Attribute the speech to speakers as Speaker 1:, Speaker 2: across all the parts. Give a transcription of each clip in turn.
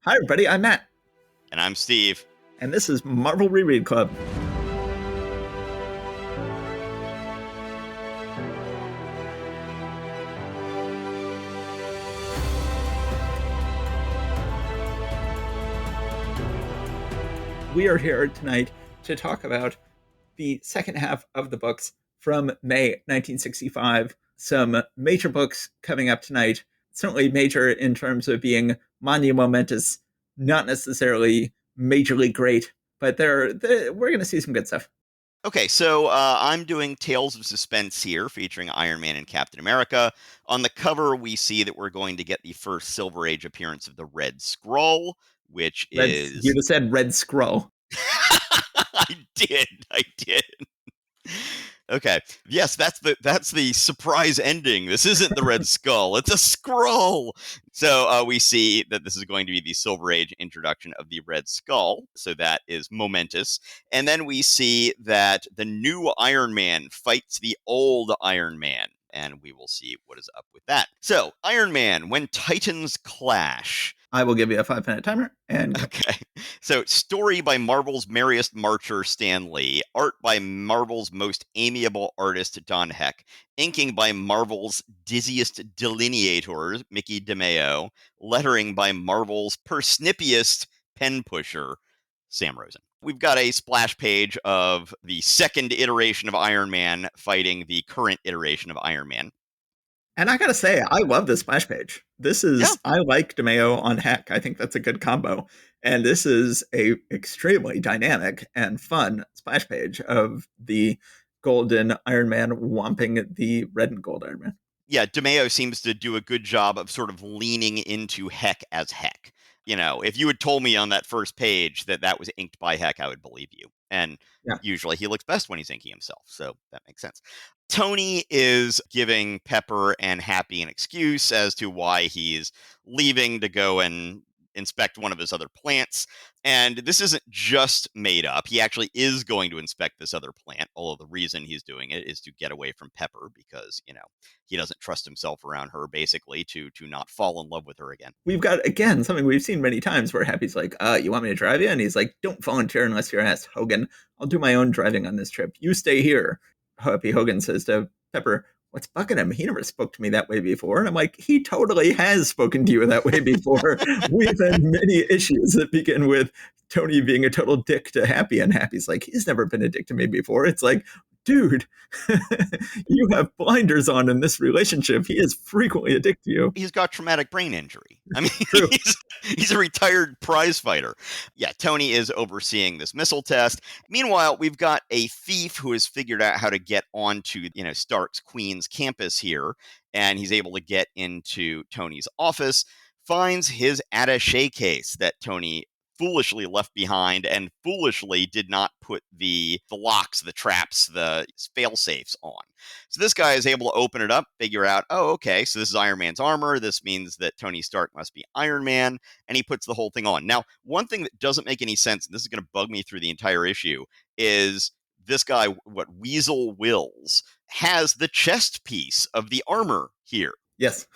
Speaker 1: Hi, everybody. I'm Matt,
Speaker 2: And I'm Steve.
Speaker 1: and this is Marvel Reread Club. We are here tonight to talk about the second half of the books from May 1965. Some major books coming up tonight. Certainly major in terms of being monumentous, not necessarily majorly great, but we're going to see some good stuff.
Speaker 2: Okay, so I'm doing Tales of Suspense here, featuring Iron Man and Captain America. On the cover, we see that we're going to get the first Silver Age appearance of the Red Skrull, which
Speaker 1: You
Speaker 2: is.
Speaker 1: just said Red Scroll.
Speaker 2: I did. Okay. Yes, that's the surprise ending. This isn't the Red Skull; it's a scroll. So we see that this is going to be the Silver Age introduction of the Red Skull. So that is momentous. And then we see that the new Iron Man fights the old Iron Man, and we will see what is up with that. So Iron Man, when Titans clash.
Speaker 1: I will give you a 5-minute timer and go.
Speaker 2: Okay. So, story by Marvel's merriest marcher, Stan Lee. Art by Marvel's most amiable artist, Don Heck. Inking by Marvel's dizziest delineator, Mickey DeMeo. Lettering by Marvel's persnippiest pen pusher, Sam Rosen. We've got a splash page of the second iteration of Iron Man fighting the current iteration of Iron Man.
Speaker 1: And I gotta say, I love this splash page.
Speaker 2: Yeah.
Speaker 1: I like DeMeo on Heck. I think that's a good combo. And this is a extremely dynamic and fun splash page of the golden Iron Man whomping the red and gold Iron Man.
Speaker 2: Yeah, DeMeo seems to do a good job of sort of leaning into Heck as Heck. You know, if you had told me on that first page that that was inked by Heck, I would believe you. And
Speaker 1: Yeah.
Speaker 2: usually he looks best when he's inking himself, so that makes sense. Tony is giving Pepper and Happy an excuse as to why he's leaving to go and inspect one of his other plants. And this isn't just made up. He actually is going to inspect this other plant, although the reason he's doing it is to get away from Pepper because, he doesn't trust himself around her, basically, to not fall in love with her again.
Speaker 1: We've got, again, something we've seen many times where Happy's like, you want me to drive you? And he's like, don't volunteer unless you're asked, Hogan. I'll do my own driving on this trip. You stay here. Happy Hogan says to Pepper, what's bugging him? He never spoke to me that way before. And I'm like, he totally has spoken to you that way before. We've had many issues that begin with Tony being a total dick to Happy, and Happy's like, he's never been a dick to me before. It's like, dude, you have blinders on in this relationship. He is frequently a dick to you.
Speaker 2: He's got traumatic brain injury. I mean, he's a retired prize fighter. Yeah, Tony is overseeing this missile test. Meanwhile, we've got a thief who has figured out how to get onto, Stark's Queen's campus here, and he's able to get into Tony's office, finds his attaché case that Tony foolishly left behind and foolishly did not put the locks, the traps, the fail safes on. So this guy is able to open it up, figure out, oh, okay, so this is Iron Man's armor. This means that Tony Stark must be Iron Man, and he puts the whole thing on. Now, one thing that doesn't make any sense, and this is going to bug me through the entire issue, is this guy, Weasel Wills, has the chest piece of the armor here.
Speaker 1: Yes.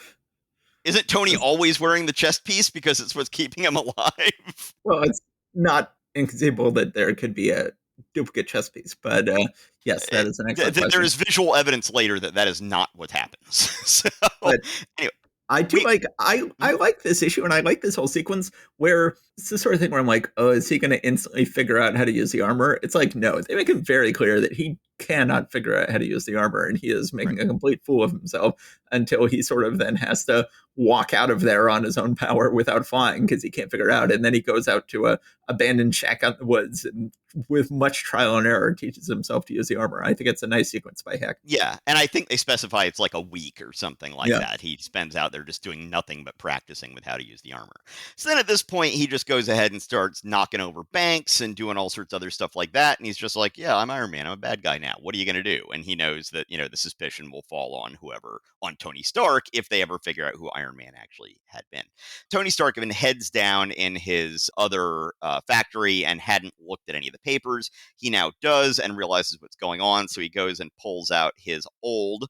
Speaker 2: Isn't Tony always wearing the chest piece because it's what's keeping him alive?
Speaker 1: Well, it's not inconceivable that there could be a duplicate chest piece, but yes, that is an excellent question.
Speaker 2: There is visual evidence later that is not what happens. So,
Speaker 1: But
Speaker 2: anyway,
Speaker 1: I do I like this issue, and I like this whole sequence where it's the sort of thing where I'm like, oh, is he going to instantly figure out how to use the armor? It's like, no, they make it very clear that he cannot figure out how to use the armor, and he is making a complete fool of himself until he sort of then has to walk out of there on his own power without flying because he can't figure it out. And then he goes out to a abandoned shack out in the woods and with much trial and error teaches himself to use the armor. I think it's a nice sequence by Heck.
Speaker 2: Yeah, and I think they specify it's like a week or something like that. He spends out there just doing nothing but practicing with how to use the armor. So then at this point, he just goes ahead and starts knocking over banks and doing all sorts of other stuff like that. And he's just like, yeah, I'm Iron Man. I'm a bad guy now. What are you going to do? And he knows that, the suspicion will fall on on Tony Stark if they ever figure out who Iron Man actually had been. Tony Stark even heads down in his other factory and hadn't looked at any of the papers. He now does and realizes what's going on. So he goes and pulls out his old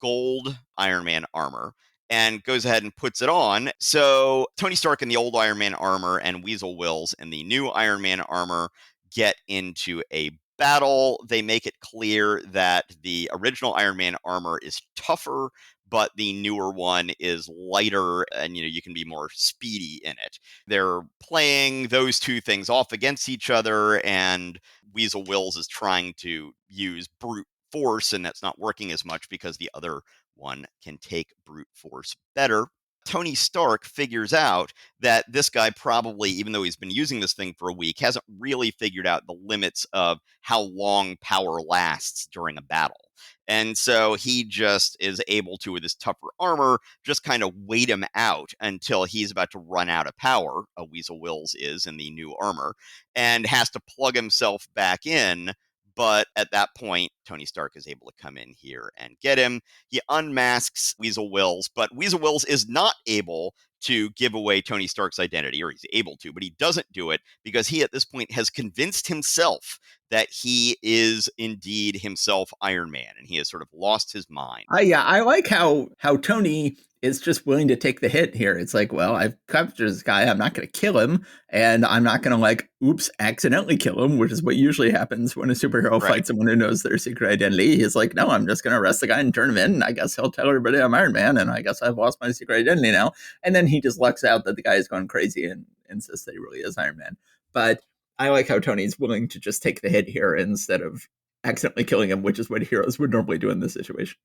Speaker 2: gold Iron Man armor and goes ahead and puts it on. So Tony Stark in the old Iron Man armor and Weasel Wills in the new Iron Man armor get into a battle. They make it clear that the original Iron Man armor is tougher, but the newer one is lighter, and you can be more speedy in it. They're playing those two things off against each other, and Weasel Wills is trying to use brute force, and that's not working as much because the other one can take brute force better. Tony Stark figures out that this guy probably, even though he's been using this thing for a week, hasn't really figured out the limits of how long power lasts during a battle. And so he just is able to, with his tougher armor, just kind of wait him out until he's about to run out of power. A Weasel Wills is in the new armor, and has to plug himself back in. But at that point, Tony Stark is able to come in here and get him. He unmasks Weasel Wills, but Weasel Wills is not able to give away Tony Stark's identity, or he's able to, but he doesn't do it because he at this point has convinced himself that he is indeed himself Iron Man, and he has sort of lost his mind.
Speaker 1: Yeah, I like how Tony is just willing to take the hit here. It's like, well, I've captured this guy. I'm not going to kill him, and I'm not going to oops, accidentally kill him, which is what usually happens when a superhero
Speaker 2: Right.
Speaker 1: fights someone who knows their secret identity. He's like, no, I'm just going to arrest the guy and turn him in. And I guess he'll tell everybody I'm Iron Man, and I guess I've lost my secret identity now. And then he just lucks out that the guy has gone crazy and insists that he really is Iron Man. But I like how Tony's willing to just take the hit here instead of accidentally killing him, which is what heroes would normally do in this situation.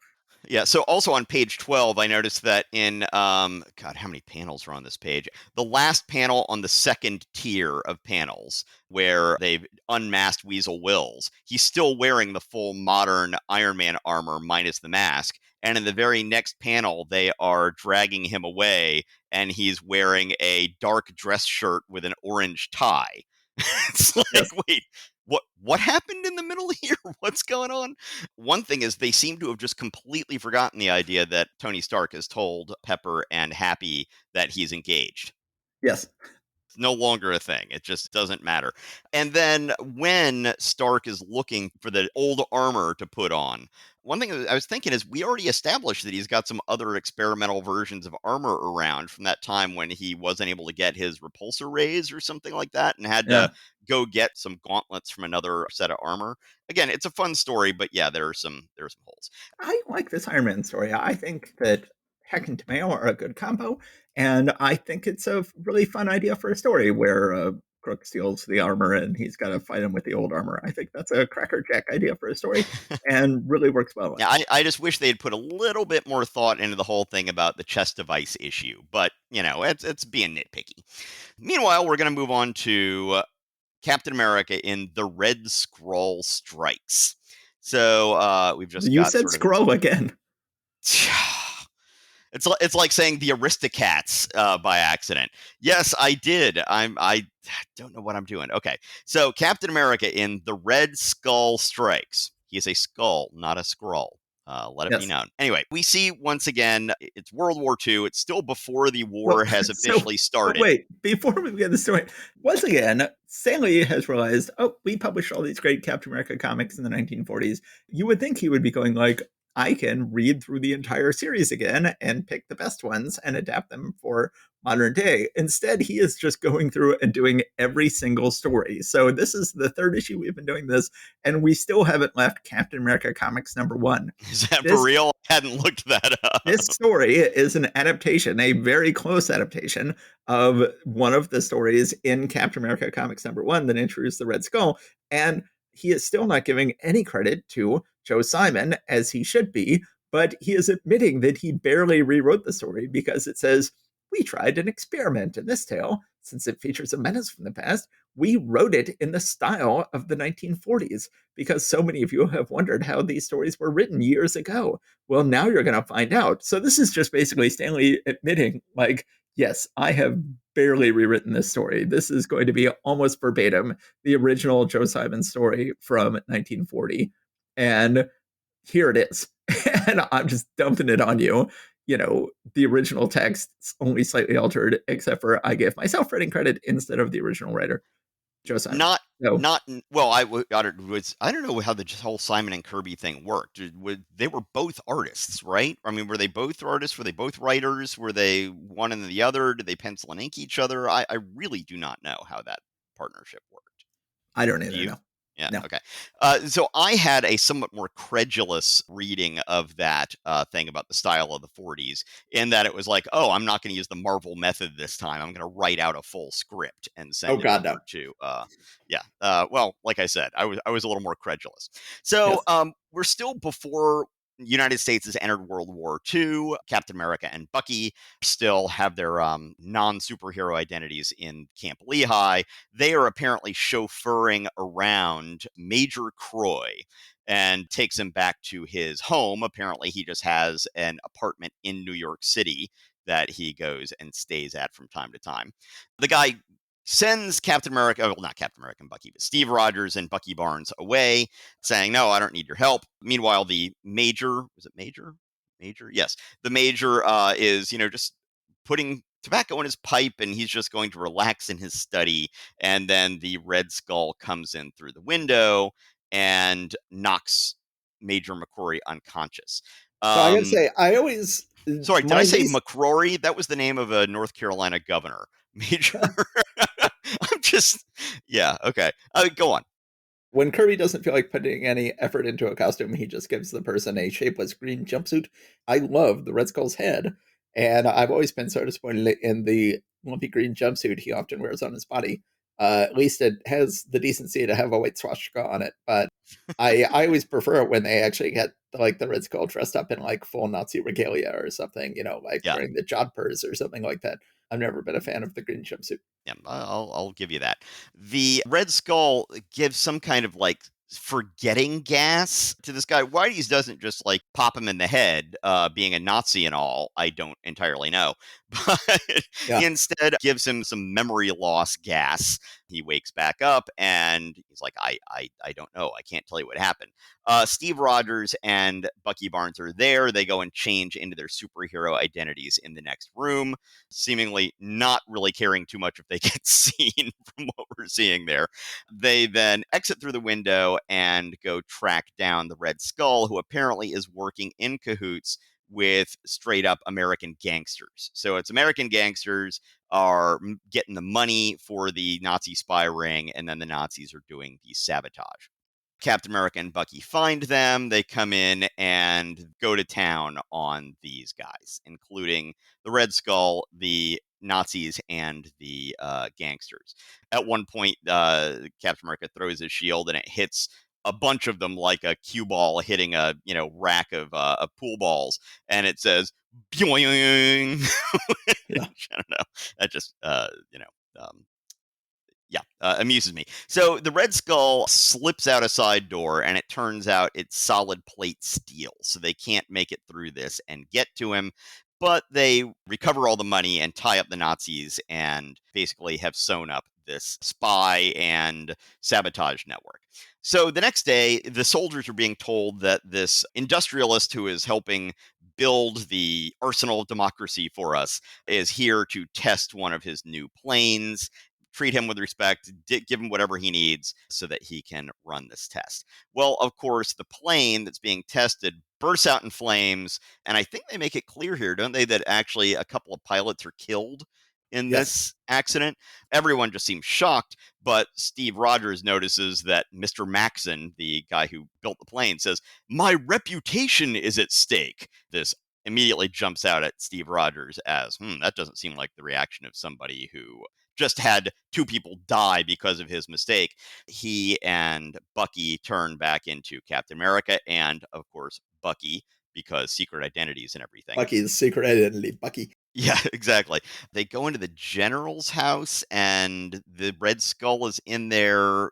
Speaker 2: Yeah. So also on page 12, I noticed that in God, how many panels are on this page? The last panel on the second tier of panels where they've unmasked Weasel Wills, he's still wearing the full modern Iron Man armor minus the mask. And in the very next panel, they are dragging him away, and he's wearing a dark dress shirt with an orange tie. It's like,
Speaker 1: Yes.
Speaker 2: wait, what happened in the middle here? What's going on? One thing is they seem to have just completely forgotten the idea that Tony Stark has told Pepper and Happy that he's engaged.
Speaker 1: Yes.
Speaker 2: It's no longer a thing. It just doesn't matter. And then when Stark is looking for the old armor to put on, one thing I was thinking is we already established that he's got some other experimental versions of armor around from that time when he wasn't able to get his repulsor rays or something like that and had
Speaker 1: Yeah.
Speaker 2: to go get some gauntlets from another set of armor. Again, it's a fun story, but yeah, there are some holes.
Speaker 1: I like this Iron Man story. I think that Heck and Tomato are a good combo, and I think it's a really fun idea for a story where Crook steals the armor and he's got to fight him with the old armor. I think that's a crackerjack idea for a story and really works well.
Speaker 2: Yeah, I just wish they'd put a little bit more thought into the whole thing about the chest device issue, but it's being nitpicky. Meanwhile, we're going to move on to Captain America in The Red Skrull Strikes. So we've just
Speaker 1: You
Speaker 2: got
Speaker 1: said
Speaker 2: sort of
Speaker 1: scroll again.
Speaker 2: It's like saying the Aristocats by accident. Yes, I did. I don't know what I'm doing. Okay, so Captain America in The Red Skull Strikes. He is a skull, not a scroll. Let it be
Speaker 1: Yes.
Speaker 2: known. Anyway, we see once again, it's World War II. It's still before the
Speaker 1: Well,
Speaker 2: war has
Speaker 1: so
Speaker 2: officially started.
Speaker 1: wait, before we begin the story, once again, Stanley has realized, oh, we published all these great Captain America comics in the 1940s. You would think he would be going I can read through the entire series again and pick the best ones and adapt them for modern day. Instead, he is just going through and doing every single story. So this is the third issue we've been doing this, and we still haven't left Captain America Comics #1.
Speaker 2: Is that
Speaker 1: This
Speaker 2: for real? I hadn't looked that up.
Speaker 1: this story is an adaptation, a very close adaptation of one of the stories in Captain America Comics #1 that introduced the Red Skull. And he is still not giving any credit to Joe Simon, as he should be, but he is admitting that he barely rewrote the story because it says, we tried an experiment in this tale. Since it features a menace from the past, we wrote it in the style of the 1940s because so many of you have wondered how these stories were written years ago. Well, now you're going to find out. So this is just basically Stanley admitting, yes, I have barely rewritten this story. This is going to be almost verbatim the original Joe Simon story from 1940. And here it is. And I'm just dumping it on you. The original text's only slightly altered, except for I gave myself writing credit instead of the original writer. Joe Simon.
Speaker 2: Not
Speaker 1: No,
Speaker 2: not well, I don't know how the whole Simon and Kirby thing worked. They were both artists, right? I mean, were they both artists? Were they both writers? Were they one and the other? Did they pencil and ink each other? I really do not know how that partnership worked.
Speaker 1: I don't
Speaker 2: Do
Speaker 1: either.
Speaker 2: you?
Speaker 1: No,
Speaker 2: Yeah.
Speaker 1: no.
Speaker 2: Okay. So I had a somewhat more credulous reading of that thing about the style of the 40s, in that it was like, oh, I'm not going to use the Marvel method this time. I'm going to write out a full script and
Speaker 1: Oh
Speaker 2: send it
Speaker 1: God, no.
Speaker 2: over to. Yeah. Well, like I said, I was a little more credulous. So
Speaker 1: Yes.
Speaker 2: we're still before United States has entered World War II. Captain America and Bucky still have their non-superhero identities in Camp Lehigh. They are apparently chauffeuring around Major Croy and takes him back to his home. Apparently, he just has an apartment in New York City that he goes and stays at from time to time. The guy sends Captain America, well, not Captain America and Bucky, but Steve Rogers and Bucky Barnes away, saying, no, I don't need your help. Meanwhile, the Major, was it Major? Major? Yes. The Major is, just putting tobacco in his pipe, and he's just going to relax in his study. And then the Red Skull comes in through the window and knocks Major McCrory unconscious.
Speaker 1: So I gotta
Speaker 2: Um,
Speaker 1: say, I always
Speaker 2: Sorry, did I
Speaker 1: my
Speaker 2: say
Speaker 1: least
Speaker 2: McCrory? That was the name of a North Carolina governor. Major. I'm just, yeah, okay. Go on.
Speaker 1: when Kirby doesn't feel like putting any effort into a costume, he just gives the person a shapeless green jumpsuit. I love the Red Skull's head, and I've always been so disappointed in the lumpy green jumpsuit he often wears on his body. At least it has the decency to have a white swastika on it, but I always prefer it when they actually get like the Red Skull dressed up in like full Nazi regalia or something, like
Speaker 2: Yeah,
Speaker 1: wearing the jodhpurs or something like that. I've never been a fan of the green jumpsuit.
Speaker 2: yeah, I'll give you that. The Red Skull gives some kind of like forgetting gas to this guy. Whitey's doesn't just like pop him in the head, being a Nazi and all. I don't entirely know, but
Speaker 1: Yeah,
Speaker 2: instead gives him some memory loss gas. He wakes back up and he's like, I don't know. I can't tell you what happened. Steve Rogers and Bucky Barnes are there. They go and change into their superhero identities in the next room, seemingly not really caring too much if they get seen from what we're seeing there. They then exit through the window and go track down the Red Skull, who apparently is working in cahoots with straight up American gangsters. So it's American gangsters are getting the money for the Nazi spy ring, and then the Nazis are doing the sabotage. Captain America and Bucky find them. They come in and go to town on these guys, including the Red Skull, the Nazis, and the gangsters. At one point, Captain America throws his shield and it hits a bunch of them like a cue ball hitting a rack of pool balls, and it says "boing."
Speaker 1: yeah.
Speaker 2: I don't know. That just yeah, amuses me. So the Red Skull slips out a side door, and it turns out it's solid plate steel, so they can't make it through this and get to him. But they recover all the money and tie up the Nazis, and basically have sewn up this spy and sabotage network. So the next day, the soldiers are being told that this industrialist who is helping build the arsenal of democracy for us is here to test one of his new planes. Treat him with respect, give him whatever he needs so that he can run this test. Well, of course, the plane that's being tested bursts out in flames, and I think they make it clear here, don't they, that actually a couple of pilots are killed in
Speaker 1: Yes.
Speaker 2: this accident. Everyone just seems shocked, but Steve Rogers notices that Mr. Maxon, the guy who built the plane, says, "My reputation is at stake." This immediately jumps out at Steve Rogers as, that doesn't seem like the reaction of somebody who just had two people die because of his mistake. He and Bucky turn back into Captain America and, of course, Bucky, because secret identities and everything.
Speaker 1: Bucky's secret identity. Bucky.
Speaker 2: Yeah, exactly. They go into the general's house, and the Red Skull is in there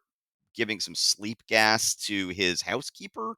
Speaker 2: giving some sleep gas to his housekeeper.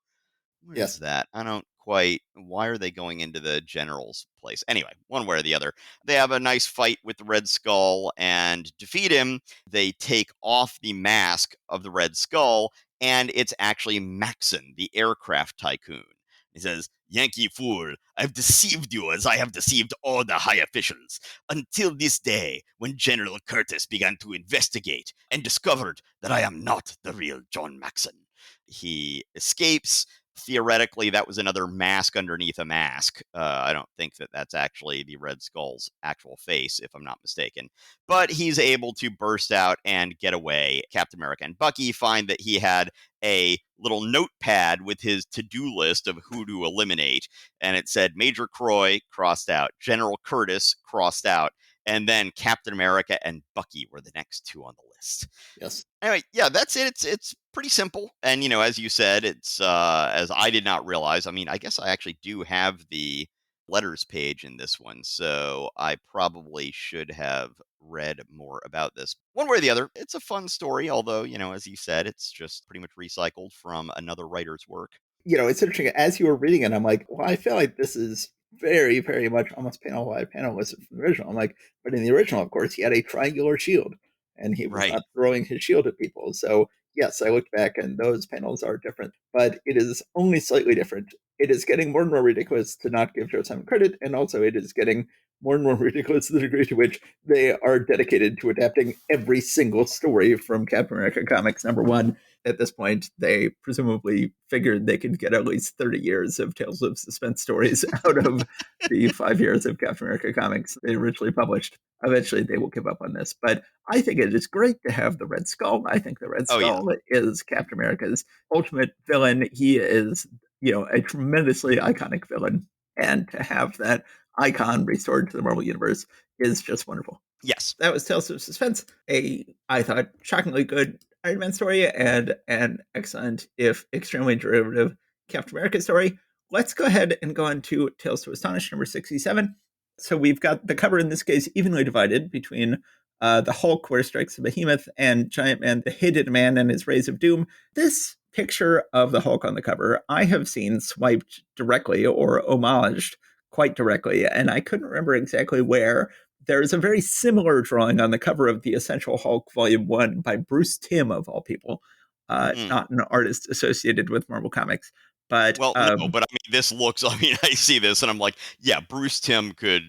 Speaker 2: What is
Speaker 1: Yes.
Speaker 2: that? I don't quite. Why are they going into the general's place? Anyway, one way or the other, they have a nice fight with the Red Skull and defeat him. They take off the mask of the Red Skull, and it's actually Maxon, the aircraft tycoon. He says, Yankee fool, I've deceived you as I have deceived all the high officials until this day when General Curtis began to investigate and discovered that I am not the real John Maxon. He escapes. Theoretically, that was another mask underneath a mask. I don't think that that's actually the Red Skull's actual face, if I'm not mistaken. But he's able to burst out and get away. Captain America and Bucky find that he had a little notepad with his to-do list of who to eliminate, and it said Major Croy crossed out, General Curtis crossed out, and then Captain America and Bucky were the next two on the list.
Speaker 1: Yes.
Speaker 2: Anyway, yeah, that's it. It's pretty simple, and as you said, it's as I did not realize. I mean, I guess I actually do have the letters page in this one, so I probably should have read more about this. One way or the other, it's a fun story, although, as you said, it's just pretty much recycled from another writer's work.
Speaker 1: It's interesting. As you were reading it, I'm like, well, I feel like this is very, very much almost panel by panel listed from the original. I'm like, but in the original, of course, he had a triangular shield and he was
Speaker 2: Right.
Speaker 1: not throwing his shield at people. So, yes, I looked back and those panels are different, but it is only slightly different. It is getting more and more ridiculous to not give Joe Simon credit, and also it is getting more and more ridiculous to the degree to which they are dedicated to adapting every single story from Captain America Comics #1. At this point, they presumably figured they could get at least 30 years of Tales of Suspense stories out of the 5 years of Captain America Comics they originally published. Eventually, they will give up on this. But I think it is great to have the Red Skull. I think the Red
Speaker 2: Oh, yeah.
Speaker 1: Skull is Captain America's ultimate villain. He is, a tremendously iconic villain. And to have that icon restored to the Marvel Universe is just wonderful.
Speaker 2: Yes.
Speaker 1: That was Tales of Suspense, I thought, shockingly good Iron Man story and an excellent, if extremely derivative, Captain America story. Let's go ahead and go on to Tales to Astonish #67. So we've got the cover in this case evenly divided between the Hulk, where strikes the Behemoth, and Giant Man, the Hidden Man, and his Rays of Doom. This picture of the Hulk on the cover, I have seen swiped directly or homaged quite directly, and I couldn't remember exactly where. There's a very similar drawing on the cover of The Essential Hulk Volume 1 by Bruce Timm, of all people, not an artist associated with Marvel Comics. But
Speaker 2: Well, no, but I mean, this looks. I mean, I see this and I'm like, yeah, Bruce Timm could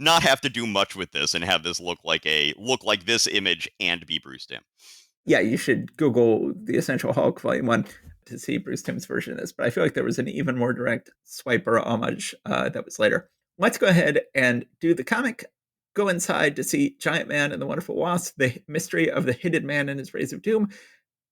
Speaker 2: not have to do much with this and have this look like this image and be Bruce Timm.
Speaker 1: Yeah, you should Google The Essential Hulk Volume 1 to see Bruce Timm's version of this. But I feel like there was an even more direct swipe or homage that was later. Let's go ahead and do the comic. Go inside to see Giant Man and the Wonderful Wasp, the mystery of the Hidden Man and his Rays of Doom.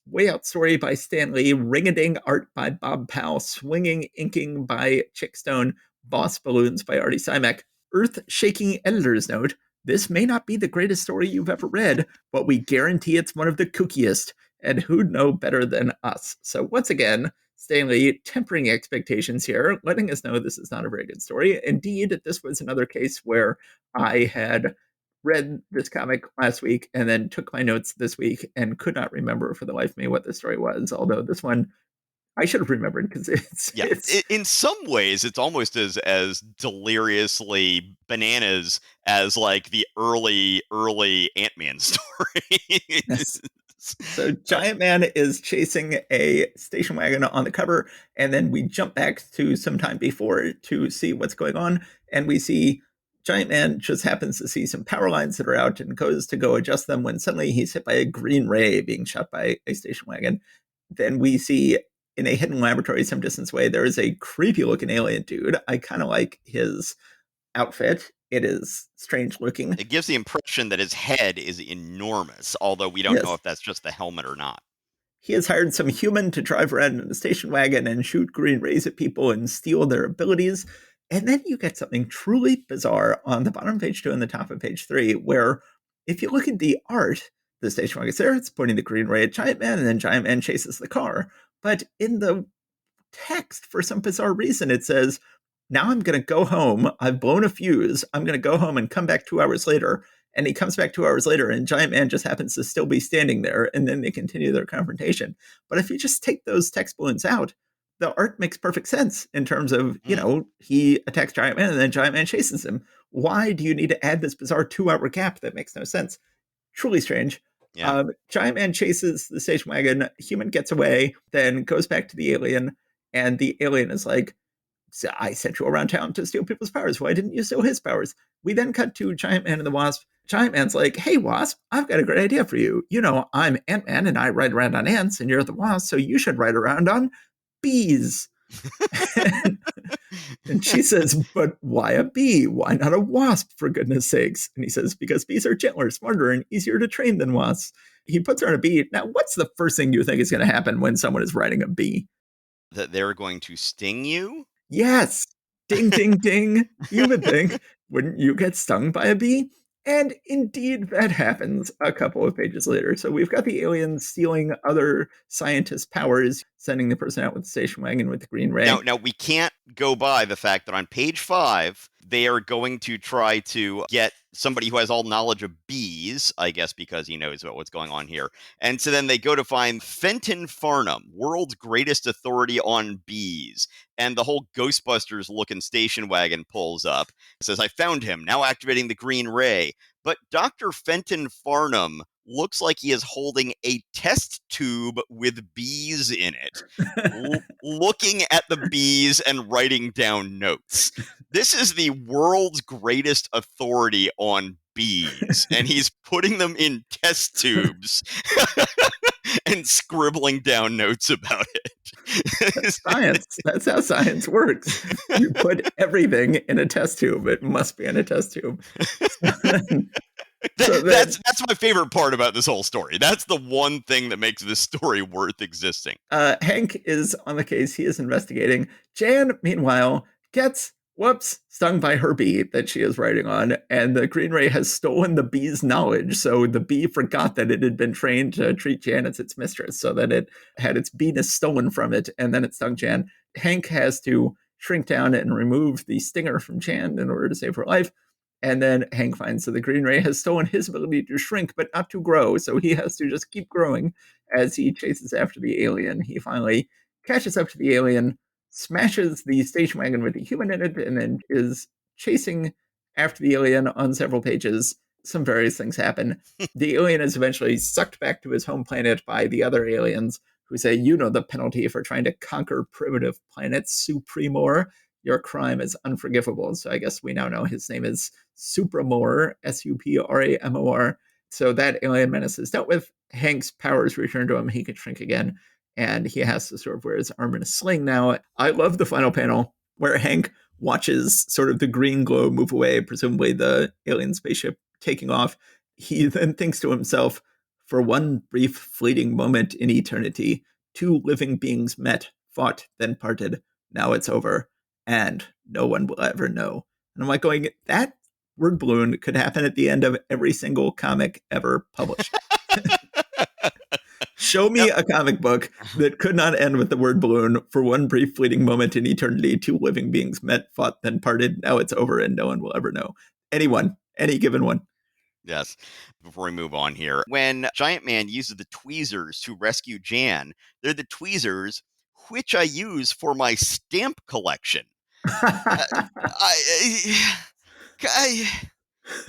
Speaker 1: Way Out story by Stan Lee, ring-a-ding art by Bob Powell, swinging inking by Chickstone, boss balloons by Artie Simek, earth-shaking editor's note. This may not be the greatest story you've ever read, but we guarantee it's one of the kookiest, and who'd know better than us? So once again, Stan Lee tempering expectations here, letting us know this is not a very good story. Indeed, this was another case where I had read this comic last week and then took my notes this week and could not remember for the life of me what the story was. Although this one I should have remembered because
Speaker 2: Yeah, in some ways, it's almost as deliriously bananas as like the early Ant-Man
Speaker 1: yes.
Speaker 2: stories.
Speaker 1: So Giant Man is chasing a station wagon on the cover, and then we jump back to some time before to see what's going on, and we see Giant Man just happens to see some power lines that are out and goes to go adjust them when suddenly he's hit by a green ray being shot by a station wagon. Then we see in a hidden laboratory some distance away, there is a creepy looking alien dude. I kind of like his outfit. It is strange looking.
Speaker 2: It gives the impression that his head is enormous, although we don't know
Speaker 1: Yes.
Speaker 2: if that's just the helmet or not.
Speaker 1: He has hired some human to drive around in a station wagon and shoot green rays at people and steal their abilities. And then you get something truly bizarre on the bottom of page 2 and the top of page 3, where if you look at the art, the station wagon's there, it's pointing the green ray at Giant Man, and then Giant Man chases the car. But in the text, for some bizarre reason, it says, now I'm going to go home. I've blown a fuse. I'm going to go home and come back 2 hours later. And he comes back 2 hours later, and Giant Man just happens to still be standing there. And then they continue their confrontation. But if you just take those text balloons out, the art makes perfect sense in terms of, he attacks Giant Man and then Giant Man chases him. Why do you need to add this bizarre 2 hour gap that makes no sense? Truly strange.
Speaker 2: Yeah.
Speaker 1: Giant Man chases the station wagon. Human gets away, then goes back to the alien. And the alien is like, so I sent you around town to steal people's powers. Why didn't you steal his powers? We then cut to Giant Man and the Wasp. Giant Man's like, hey, Wasp, I've got a great idea for you. You know, I'm Ant-Man and I ride around on ants and you're the Wasp, so you should ride around on bees. And she says, but why a bee? Why not a wasp, for goodness sakes? And he says, because bees are gentler, smarter, and easier to train than wasps. He puts her on a bee. Now, what's the first thing you think is going to happen when someone is riding a bee?
Speaker 2: That they're going to sting you?
Speaker 1: Yes. Ding, ding, ding. You would think, wouldn't you get stung by a bee? And indeed, that happens a couple of pages later. So we've got the aliens stealing other scientists' powers, sending the person out with the station wagon with the green ray.
Speaker 2: Now we can't go by the fact that on page 5, they are going to try to get somebody who has all knowledge of bees, I guess because he knows about what's going on here. And so then they go to find Fenton Farnham, world's greatest authority on bees. And the whole Ghostbusters looking station wagon pulls up. It says, I found him, now activating the green ray. But Dr. Fenton Farnham looks like he is holding a test tube with bees in it, looking at the bees and writing down notes. This is the world's greatest authority on bees, and he's putting them in test tubes and scribbling down notes about it.
Speaker 1: That's science. That's how science works. You put everything in a test tube. It must be in a test tube.
Speaker 2: That's my favorite part about this whole story. That's the one thing that makes this story worth existing.
Speaker 1: Hank is on the case. He is investigating. Jan, meanwhile, gets stung by her bee that she is riding on, and the green ray has stolen the bee's knowledge. So the bee forgot that it had been trained to treat Jan as its mistress, so that it had its beeness stolen from it, and then it stung Jan. Hank has to shrink down and remove the stinger from Jan in order to save her life. And then Hank finds that the green ray has stolen his ability to shrink, but not to grow. So he has to just keep growing as he chases after the alien. He finally catches up to the alien, smashes the station wagon with the human in it, and then is chasing after the alien on several pages. Some various things happen. The alien is eventually sucked back to his home planet by the other aliens who say, you know the penalty for trying to conquer primitive planets, Supremor. Your crime is unforgivable. So I guess we now know his name is Supramor, Supramor. So that alien menace is dealt with. Hank's powers return to him. He can shrink again. And he has to sort of wear his arm in a sling now. I love the final panel where Hank watches sort of the green glow move away, presumably the alien spaceship taking off. He then thinks to himself, for one brief fleeting moment in eternity, two living beings met, fought, then parted. Now it's over. And no one will ever know. And I'm like going, that word balloon could happen at the end of every single comic ever published. Show me a comic book that could not end with the word balloon. For one brief fleeting moment in eternity, two living beings met, fought, then parted. Now it's over and no one will ever know. Anyone, any given one.
Speaker 2: Yes. Before we move on here, when Giant Man uses the tweezers to rescue Jan, they're the tweezers which I use for my stamp collection. I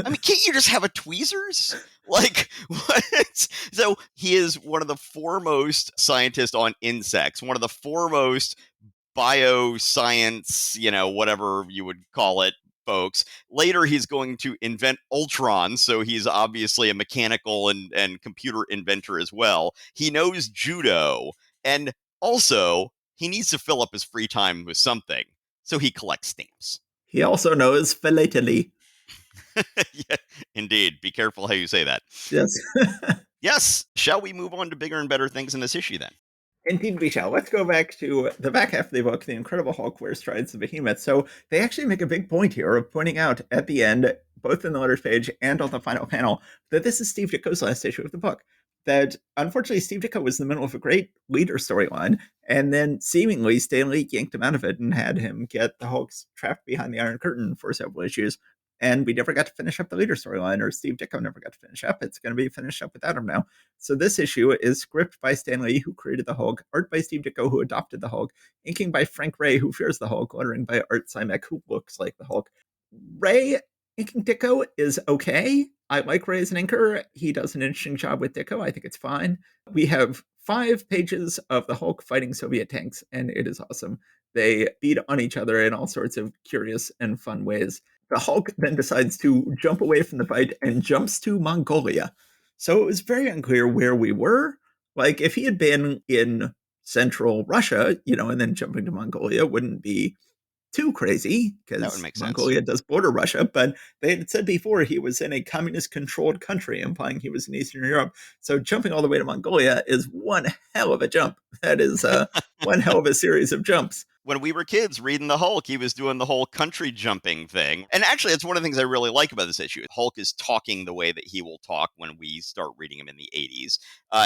Speaker 2: mean, can't you just have a tweezers? Like, what? So he is one of the foremost scientists on insects, one of the foremost bioscience, whatever you would call it, folks. Later, he's going to invent Ultron, so he's obviously a mechanical and computer inventor as well. He knows judo, and also he needs to fill up his free time with something, so he collects stamps.
Speaker 1: He also knows philately.
Speaker 2: Yeah, indeed. Be careful how you say that.
Speaker 1: Yes.
Speaker 2: Yes. Shall we move on to bigger and better things in this issue then?
Speaker 1: Indeed, we shall. Let's go back to the back half of the book, The Incredible Hulk Wears Strides the Behemoth. So they actually make a big point here of pointing out at the end, both in the letters page and on the final panel, that this is Steve Ditko's last issue of the book. That unfortunately Steve Ditko was in the middle of a great leader storyline, and then seemingly Stan Lee yanked him out of it and had him get the Hulks trapped behind the Iron Curtain for several issues. And we never got to finish up the leader storyline, or Steve Ditko never got to finish up. It's going to be finished up without him now. So this issue is script by Stan Lee, who created the Hulk, art by Steve Ditko, who adopted the Hulk, inking by Frank Ray, who fears the Hulk, lettering by Art Simek, who looks like the Hulk. Ray inking Ditko is okay. I like Ray as an inker. He does an interesting job with Ditko. I think it's fine. We have 5 pages of the Hulk fighting Soviet tanks, and it is awesome. They beat on each other in all sorts of curious and fun ways. The Hulk then decides to jump away from the fight and jumps to Mongolia. So it was very unclear where we were. Like, if he had been in central Russia, and then jumping to Mongolia wouldn't be too crazy
Speaker 2: That would
Speaker 1: because
Speaker 2: make sense.
Speaker 1: Mongolia does border Russia, but they had said before he was in a communist controlled country, implying he was in Eastern Europe. So jumping all the way to Mongolia is one hell of a jump. That is one hell of a series of jumps.
Speaker 2: When we were kids reading the Hulk, he was doing the whole country jumping thing. And actually, it's one of the things I really like about this issue. Hulk is talking the way that he will talk when we start reading him in the 80s.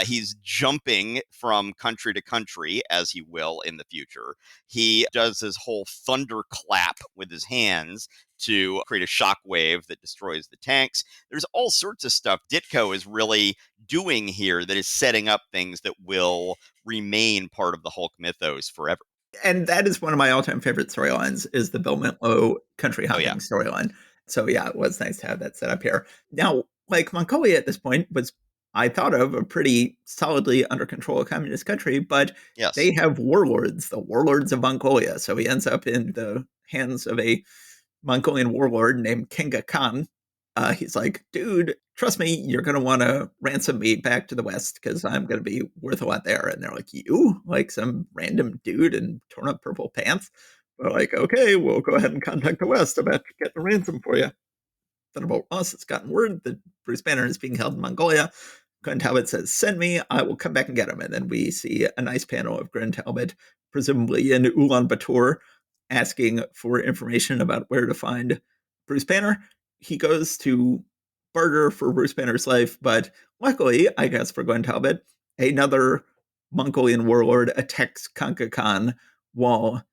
Speaker 2: He's jumping from country to country, as he will in the future. He does his whole thunder clap with his hands to create a shockwave that destroys the tanks. There's all sorts of stuff Ditko is really doing here that is setting up things that will remain part of the Hulk mythos forever.
Speaker 1: And that is one of my all-time favorite storylines is the Bill Mintlow country
Speaker 2: Oh, yeah.
Speaker 1: hopping storyline. So yeah, it was nice to have that set up here. Now, like Mongolia at this point was, I thought of a pretty solidly under control communist country, but
Speaker 2: Yes.
Speaker 1: they have warlords, the warlords of Mongolia. So he ends up in the hands of a Mongolian warlord named Kinga Khan. He's like, dude, trust me, you're going to want to ransom me back to the West because I'm going to be worth a lot there. And they're like, you? Like some random dude in torn up purple pants? They're like, okay, we'll go ahead and contact the West about getting a ransom for you. Then about us, it's gotten word that Bruce Banner is being held in Mongolia. Glenn Talbot says, send me, I will come back and get him. And then we see a nice panel of Glenn Talbot, presumably in Ulaanbaatar, asking for information about where to find Bruce Banner. He goes to barter for Bruce Banner's life, but luckily, I guess for Glenn Talbot, another Mongolian warlord attacks Kanka Khan while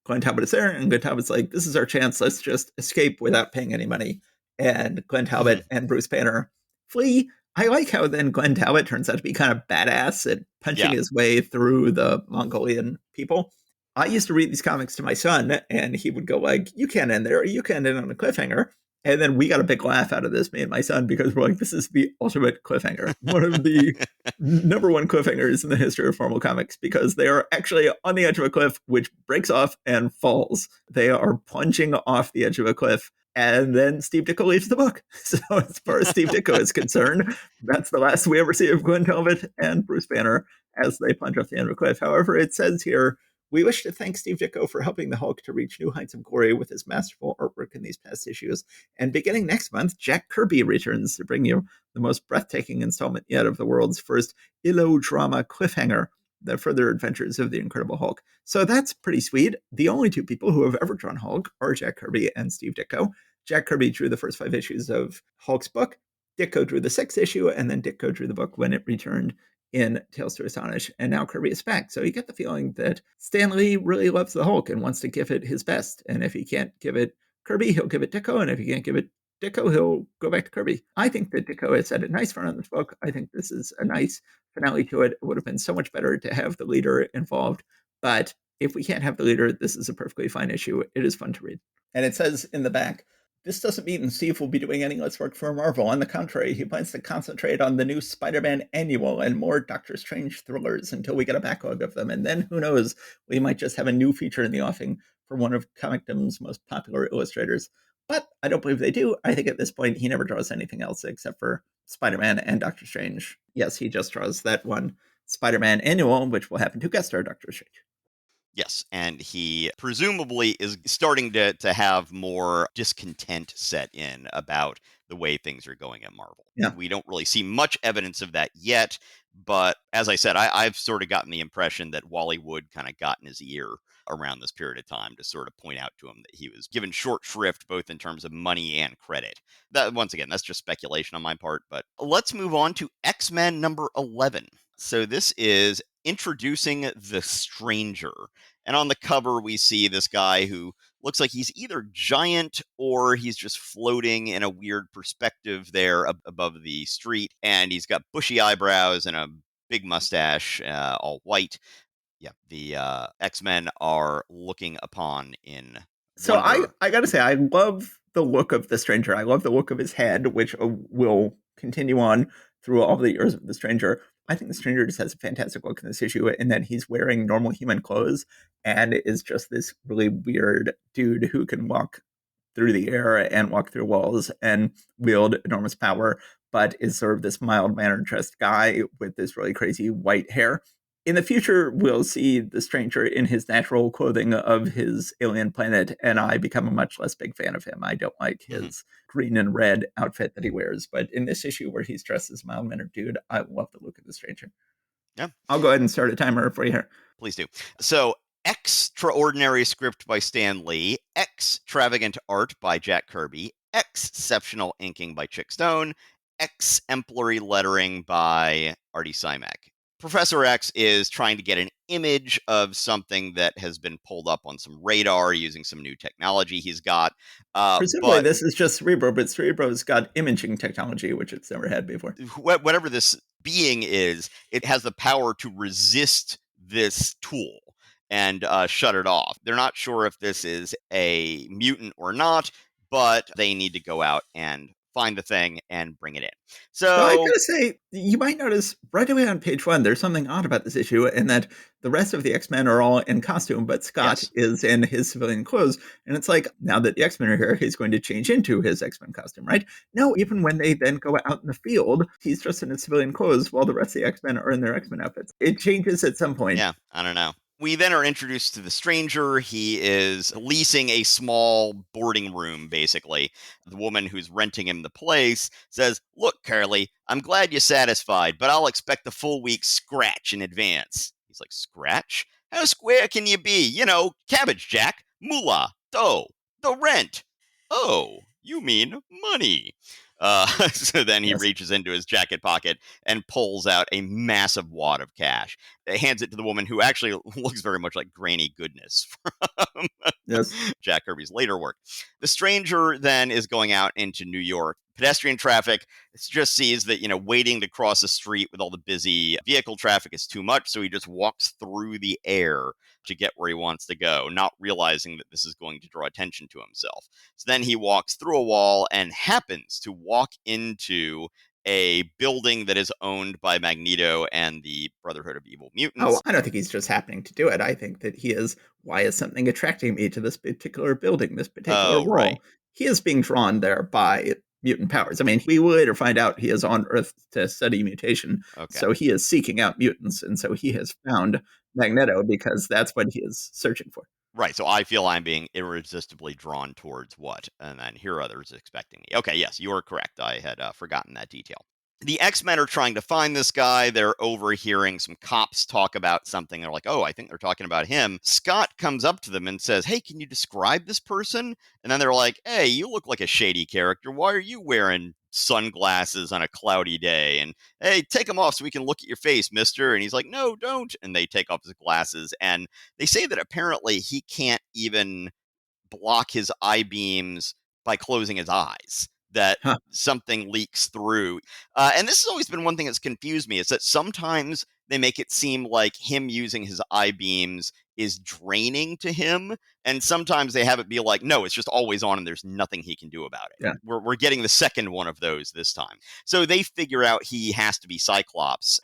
Speaker 1: Glenn Talbot is there, and Glenn Talbot's like, this is our chance. Let's just escape without paying any money. And Glenn Talbot and Bruce Banner flee. I like how then Glenn Talbot turns out to be kind of badass at punching
Speaker 2: Yeah.
Speaker 1: his way through the Mongolian people. I used to read these comics to my son, and he would go like, you can't end there, you can't end on a cliffhanger. And then we got a big laugh out of this, me and my son, because we're like, this is the ultimate cliffhanger. One of the number one cliffhangers in the history of Marvel Comics, because they are actually on the edge of a cliff, which breaks off and falls. They are plunging off the edge of a cliff. And then Steve Ditko leaves the book. So as far as Steve Ditko is concerned, that's the last we ever see of Glenn Talbot and Bruce Banner as they plunge off the end of a cliff. However, it says here, we wish to thank Steve Ditko for helping the Hulk to reach new heights of glory with his masterful artwork in these past issues. And beginning next month, Jack Kirby returns to bring you the most breathtaking installment yet of the world's first illo drama cliffhanger, the further adventures of the Incredible Hulk. So that's pretty sweet. The only two people who have ever drawn Hulk are Jack Kirby and Steve Ditko. Jack Kirby drew the first 5 issues of Hulk's book. Ditko drew the 6th issue, and then Ditko drew the book when it returned in Tales to Astonish, and now Kirby is back. So you get the feeling that Stan Lee really loves the Hulk and wants to give it his best. And if he can't give it Kirby, he'll give it Ditko, and if he can't give it Ditko, he'll go back to Kirby. I think that Ditko has had a nice run on this book. I think this is a nice finale to it. It would have been so much better to have the leader involved. But if we can't have the leader, this is a perfectly fine issue. It is fun to read. And it says in the back, this doesn't mean Steve will be doing any less work for Marvel. On the contrary, he plans to concentrate on the new Spider-Man annual and more Doctor Strange thrillers until we get a backlog of them. And then, who knows, we might just have a new feature in the offing for one of Comicdom's most popular illustrators. But I don't believe they do. I think at this point, he never draws anything else except for Spider-Man and Doctor Strange. Yes, he just draws that one Spider-Man annual, which will happen to guest star Doctor Strange.
Speaker 2: Yes, and he presumably is starting to have more discontent set in about the way things are going at Marvel.
Speaker 1: Yeah.
Speaker 2: We don't really see much evidence of that yet, but as I said, I've sort of gotten the impression that Wally Wood kind of got in his ear around this period of time to sort of point out to him that he was given short shrift both in terms of money and credit. That, once again, that's just speculation on my part, but let's move on to X-Men number 11. So this is introducing the Stranger. And on the cover, we see this guy who looks like he's either giant or he's just floating in a weird perspective there above the street. And he's got bushy eyebrows and a big mustache, all white. Yeah, the X-Men are looking upon in
Speaker 1: So
Speaker 2: wonder.
Speaker 1: I got to say, I love the look of the Stranger. I love the look of his head, which will continue on through all the years of the Stranger. I think the Stranger just has a fantastic look in this issue in that he's wearing normal human clothes and is just this really weird dude who can walk through the air and walk through walls and wield enormous power, but is sort of this mild mannered dressed guy with this really crazy white hair. In the future, we'll see the Stranger in his natural clothing of his alien planet, and I become a much less big fan of him. I don't like
Speaker 2: Mhm.
Speaker 1: his green and red outfit that he wears, but in this issue where he's dressed as a mild mannered dude, I love the look of the Stranger.
Speaker 2: Yeah,
Speaker 1: I'll go ahead and start a timer for you here.
Speaker 2: please do. So, extraordinary script by Stan Lee, extravagant art by Jack Kirby, exceptional inking by Chick Stone, exemplary lettering by Artie Simek. Professor X is trying to get an image of something that has been pulled up on some radar using some new technology he's got.
Speaker 1: Presumably,
Speaker 2: But
Speaker 1: this is just Cerebro, but Cerebro's got imaging technology, which it's never had before.
Speaker 2: whatever this being is, it has the power to resist this tool and shut it off. They're not sure if this is a mutant or not, but they need to go out and find the thing and bring it in.
Speaker 1: So I
Speaker 2: So,
Speaker 1: gotta say, you might notice right away on page one, there's something odd about this issue, in that the rest of the X-Men are all in costume, but Scott
Speaker 2: yes.
Speaker 1: is in his civilian clothes. And it's like, now that the X-Men are here, he's going to change into his X-Men costume, right? No, even when they then go out in the field, he's just in his civilian clothes while the rest of the X-Men are in their X-Men outfits. It changes at some point.
Speaker 2: Yeah, I don't know. We then are introduced to the Stranger. He is leasing a small boarding room, basically. The woman who's renting him the place says, "Look, Curly, I'm glad you're satisfied, but I'll expect the full week's scratch in advance." He's like, "Scratch? How square can you be? You know, cabbage jack, moolah, dough, the rent." "Oh, you mean money." So then he
Speaker 1: Yes.
Speaker 2: reaches into his jacket pocket and pulls out a massive wad of cash, hands it to the woman who actually looks very much like Granny Goodness from
Speaker 1: Yes.
Speaker 2: Jack Kirby's later work. The Stranger then is going out into New York. Pedestrian traffic just sees that, waiting to cross a street with all the busy vehicle traffic is too much. So he just walks through the air to get where he wants to go, not realizing that this is going to draw attention to himself. So then he walks through a wall and happens to walk into a building that is owned by Magneto and the Brotherhood of Evil
Speaker 1: Oh,
Speaker 2: Mutants.
Speaker 1: I don't think he's just happening to do it. I think that he is, why is something attracting me to this particular building, this particular
Speaker 2: Oh, right.
Speaker 1: wall? He is being drawn there by mutant powers. I mean, we will later find out he is on Earth to study mutation.
Speaker 2: Okay.
Speaker 1: So he is seeking out mutants. And so he has found Magneto because that's what he is searching for.
Speaker 2: Right. So I feel I'm being irresistibly drawn towards what? And then here are others expecting me. Okay. Yes, you are correct. I had forgotten that detail. The X-Men are trying to find this guy. They're overhearing some cops talk about something. They're like, "Oh, I think they're talking about him." Scott comes up to them and says, "Hey, can you describe this person?" And then they're like, "Hey, you look like a shady character. Why are you wearing sunglasses on a cloudy day?" And, "Hey, take them off so we can look at your face, mister." And he's like, "No, don't." And they take off his glasses. And they say that apparently he can't even block his eye beams by closing his eyes, that
Speaker 1: Huh.
Speaker 2: something leaks through. And this has always been one thing that's confused me, is that sometimes they make it seem like him using his eye beams is draining to him, and sometimes they have it be like, no, it's just always on and there's nothing he can do about it.
Speaker 1: Yeah.
Speaker 2: We're getting the second one of those this time. So they figure out he has to be Cyclops.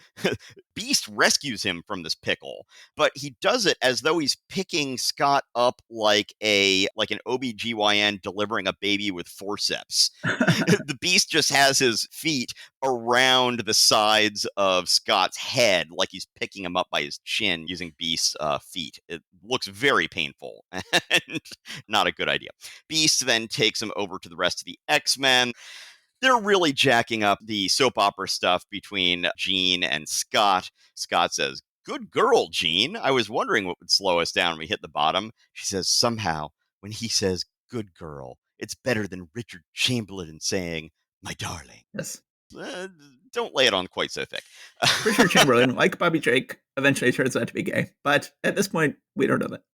Speaker 2: Beast rescues him from this pickle, but he does it as though he's picking Scott up like an OBGYN delivering a baby with forceps. The Beast just has his feet around the sides of Scott's head, like he's picking him up by his chin using Beast's feet. It looks very painful and not a good idea. Beast then takes him over to the rest of the X-Men. They're really jacking up the soap opera stuff between Jean and Scott. Scott says, "Good girl, Jean. I was wondering what would slow us down when we hit the bottom." She says, "Somehow, when he says good girl, it's better than Richard Chamberlain saying, my darling."
Speaker 1: Yes.
Speaker 2: Uh, don't lay it on quite so thick.
Speaker 1: Richard Chamberlain, like Bobby Drake, eventually turns out to be gay. But at this point, we don't know that.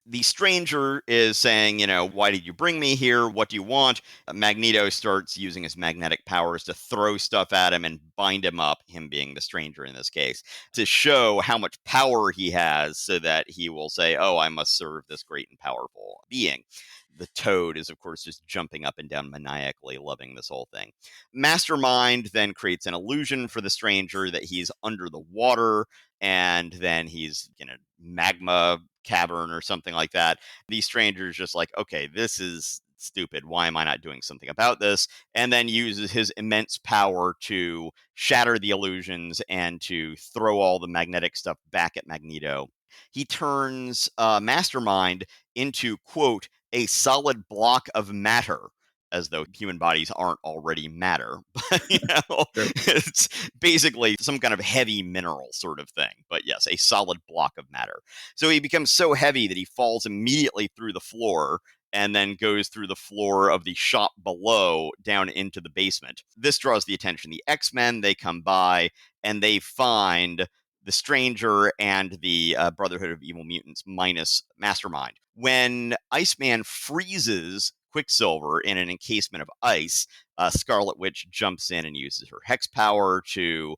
Speaker 2: The Stranger is saying, "Why did you bring me here? What do you want?" Magneto starts using his magnetic powers to throw stuff at him and bind him up, him being the Stranger in this case, to show how much power he has so that he will say, "Oh, I must serve this great and powerful being." The Toad is, of course, just jumping up and down maniacally, loving this whole thing. Mastermind then creates an illusion for the stranger that he's under the water, and then he's in a magma cavern or something like that. The stranger's just like, okay, this is stupid. Why am I not doing something about this? And then uses his immense power to shatter the illusions and to throw all the magnetic stuff back at Magneto. He turns Mastermind into, quote, a solid block of matter, as though human bodies aren't already matter. But,
Speaker 1: True.
Speaker 2: it's basically some kind of heavy mineral sort of thing. But yes, a solid block of matter. So he becomes so heavy that he falls immediately through the floor and then goes through the floor of the shop below down into the basement. This draws the attention of the X-Men. They come by and they find the Stranger and the Brotherhood of Evil Mutants minus Mastermind. When Iceman freezes Quicksilver in an encasement of ice, Scarlet Witch jumps in and uses her hex power to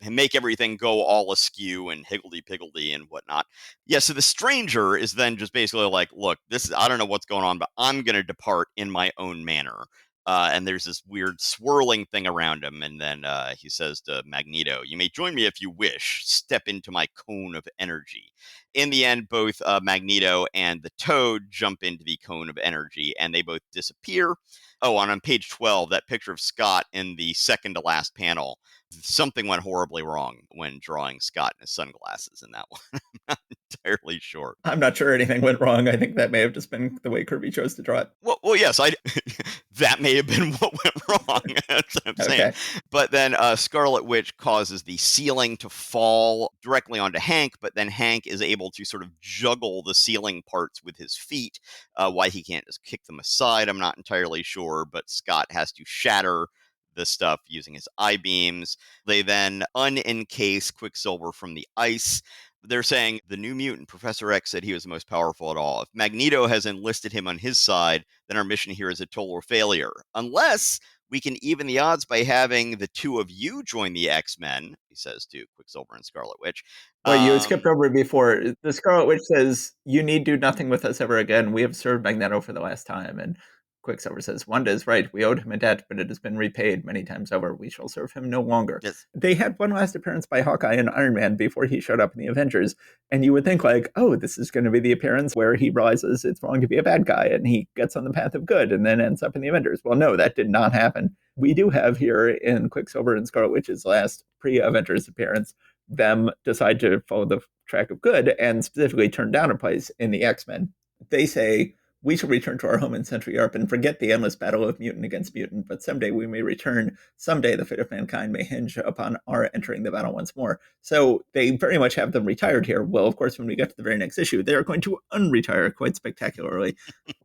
Speaker 2: make everything go all askew and higgledy-piggledy and whatnot. Yeah, so the Stranger is then just basically like, look, I don't know what's going on, but I'm going to depart in my own manner. And there's this weird swirling thing around him. And then he says to Magneto, you may join me if you wish. Step into my cone of energy. In the end, both Magneto and the Toad jump into the cone of energy, and they both disappear. Oh, and on page 12, that picture of Scott in the second to last panel, something went horribly wrong when drawing Scott in his sunglasses in that one. I'm not entirely sure.
Speaker 1: I'm not sure anything went wrong. I think that may have just been the way Kirby chose to draw it.
Speaker 2: Well, yes, that may have been what went wrong. That's what I'm saying.
Speaker 1: Okay.
Speaker 2: But then Scarlet Witch causes the ceiling to fall directly onto Hank, but then Hank is able to sort of juggle the ceiling parts with his feet. Why he can't just kick them aside, I'm not entirely sure, but Scott has to shatter the stuff using his eye beams. They then unencase Quicksilver from the ice. They're saying the New Mutant, Professor X, said he was the most powerful at all. If Magneto has enlisted him on his side, then our mission here is a total failure. Unless we can even the odds by having the two of you join the X-Men, he says to Quicksilver and Scarlet Witch.
Speaker 1: Well, you skipped over before. The Scarlet Witch says, you need do nothing with us ever again. We have served Magneto for the last time. And Quicksilver says, Wanda is right. We owed him a debt, but it has been repaid many times over. We shall serve him no longer.
Speaker 2: Yes.
Speaker 1: They had one last appearance by Hawkeye and Iron Man before he showed up in the Avengers. And you would think like, oh, this is going to be the appearance where he realizes it's wrong to be a bad guy and he gets on the path of good and then ends up in the Avengers. Well, no, that did not happen. We do have here in Quicksilver and Scarlet Witch's last pre-Avengers appearance them decide to follow the track of good and specifically turn down a place in the X-Men. They say, we shall return to our home in Century Yarp and forget the endless battle of mutant against mutant, but someday we may return. Someday the fate of mankind may hinge upon our entering the battle once more. So they very much have them retired here. Well, of course, when we get to the very next issue, they are going to unretire quite spectacularly,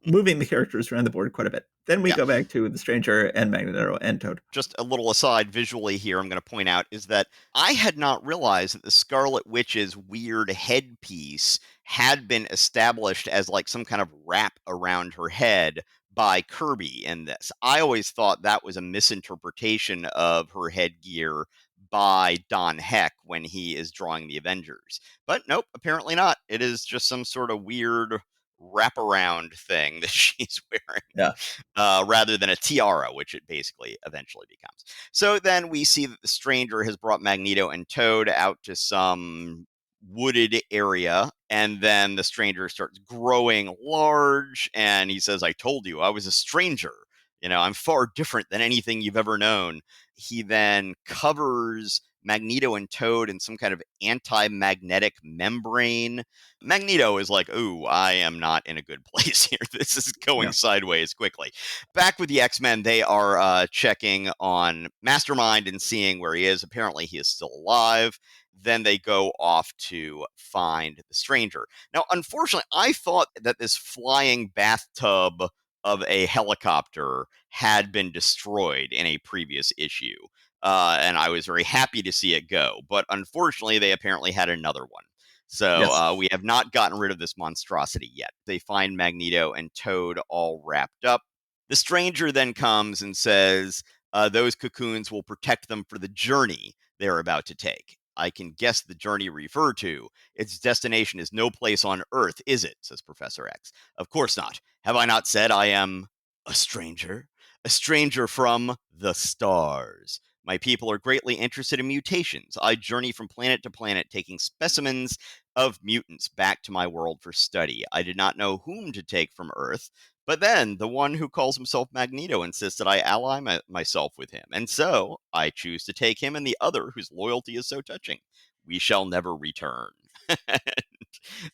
Speaker 1: moving the characters around the board quite a bit. Then we go back to the Stranger and Magneto and Toad.
Speaker 2: Just a little aside visually here, I'm going to point out is that I had not realized that the Scarlet Witch's weird headpiece had been established as like some kind of wrap around her head by Kirby in this. I always thought that was a misinterpretation of her headgear by Don Heck when he is drawing the Avengers. But nope, apparently not. It is just some sort of weird wraparound thing that she's wearing, rather than a tiara, which it basically eventually becomes. So then we see that the Stranger has brought Magneto and Toad out to some wooded area, and then the Stranger starts growing large, and he says, I told you, I was a stranger. I'm far different than anything you've ever known. He then covers Magneto and Toad in some kind of anti-magnetic membrane. Magneto is like, ooh, I am not in a good place here. This is going sideways quickly. Back with the X-Men, they are checking on Mastermind and seeing where he is. Apparently, he is still alive. Then they go off to find the Stranger. Now, unfortunately, I thought that this flying bathtub of a helicopter had been destroyed in a previous issue. And I was very happy to see it go. But unfortunately, they apparently had another one. So we have not gotten rid of this monstrosity yet. They find Magneto and Toad all wrapped up. The Stranger then comes and says those cocoons will protect them for the journey they're about to take. I can guess the journey referred to. Its destination is no place on Earth, is it? Says Professor X. Of course not. Have I not said I am a stranger? A stranger from the stars. My people are greatly interested in mutations. I journey from planet to planet, taking specimens of mutants back to my world for study. I did not know whom to take from Earth, but then the one who calls himself Magneto insists that I ally myself with him. And so I choose to take him and the other whose loyalty is so touching. We shall never return.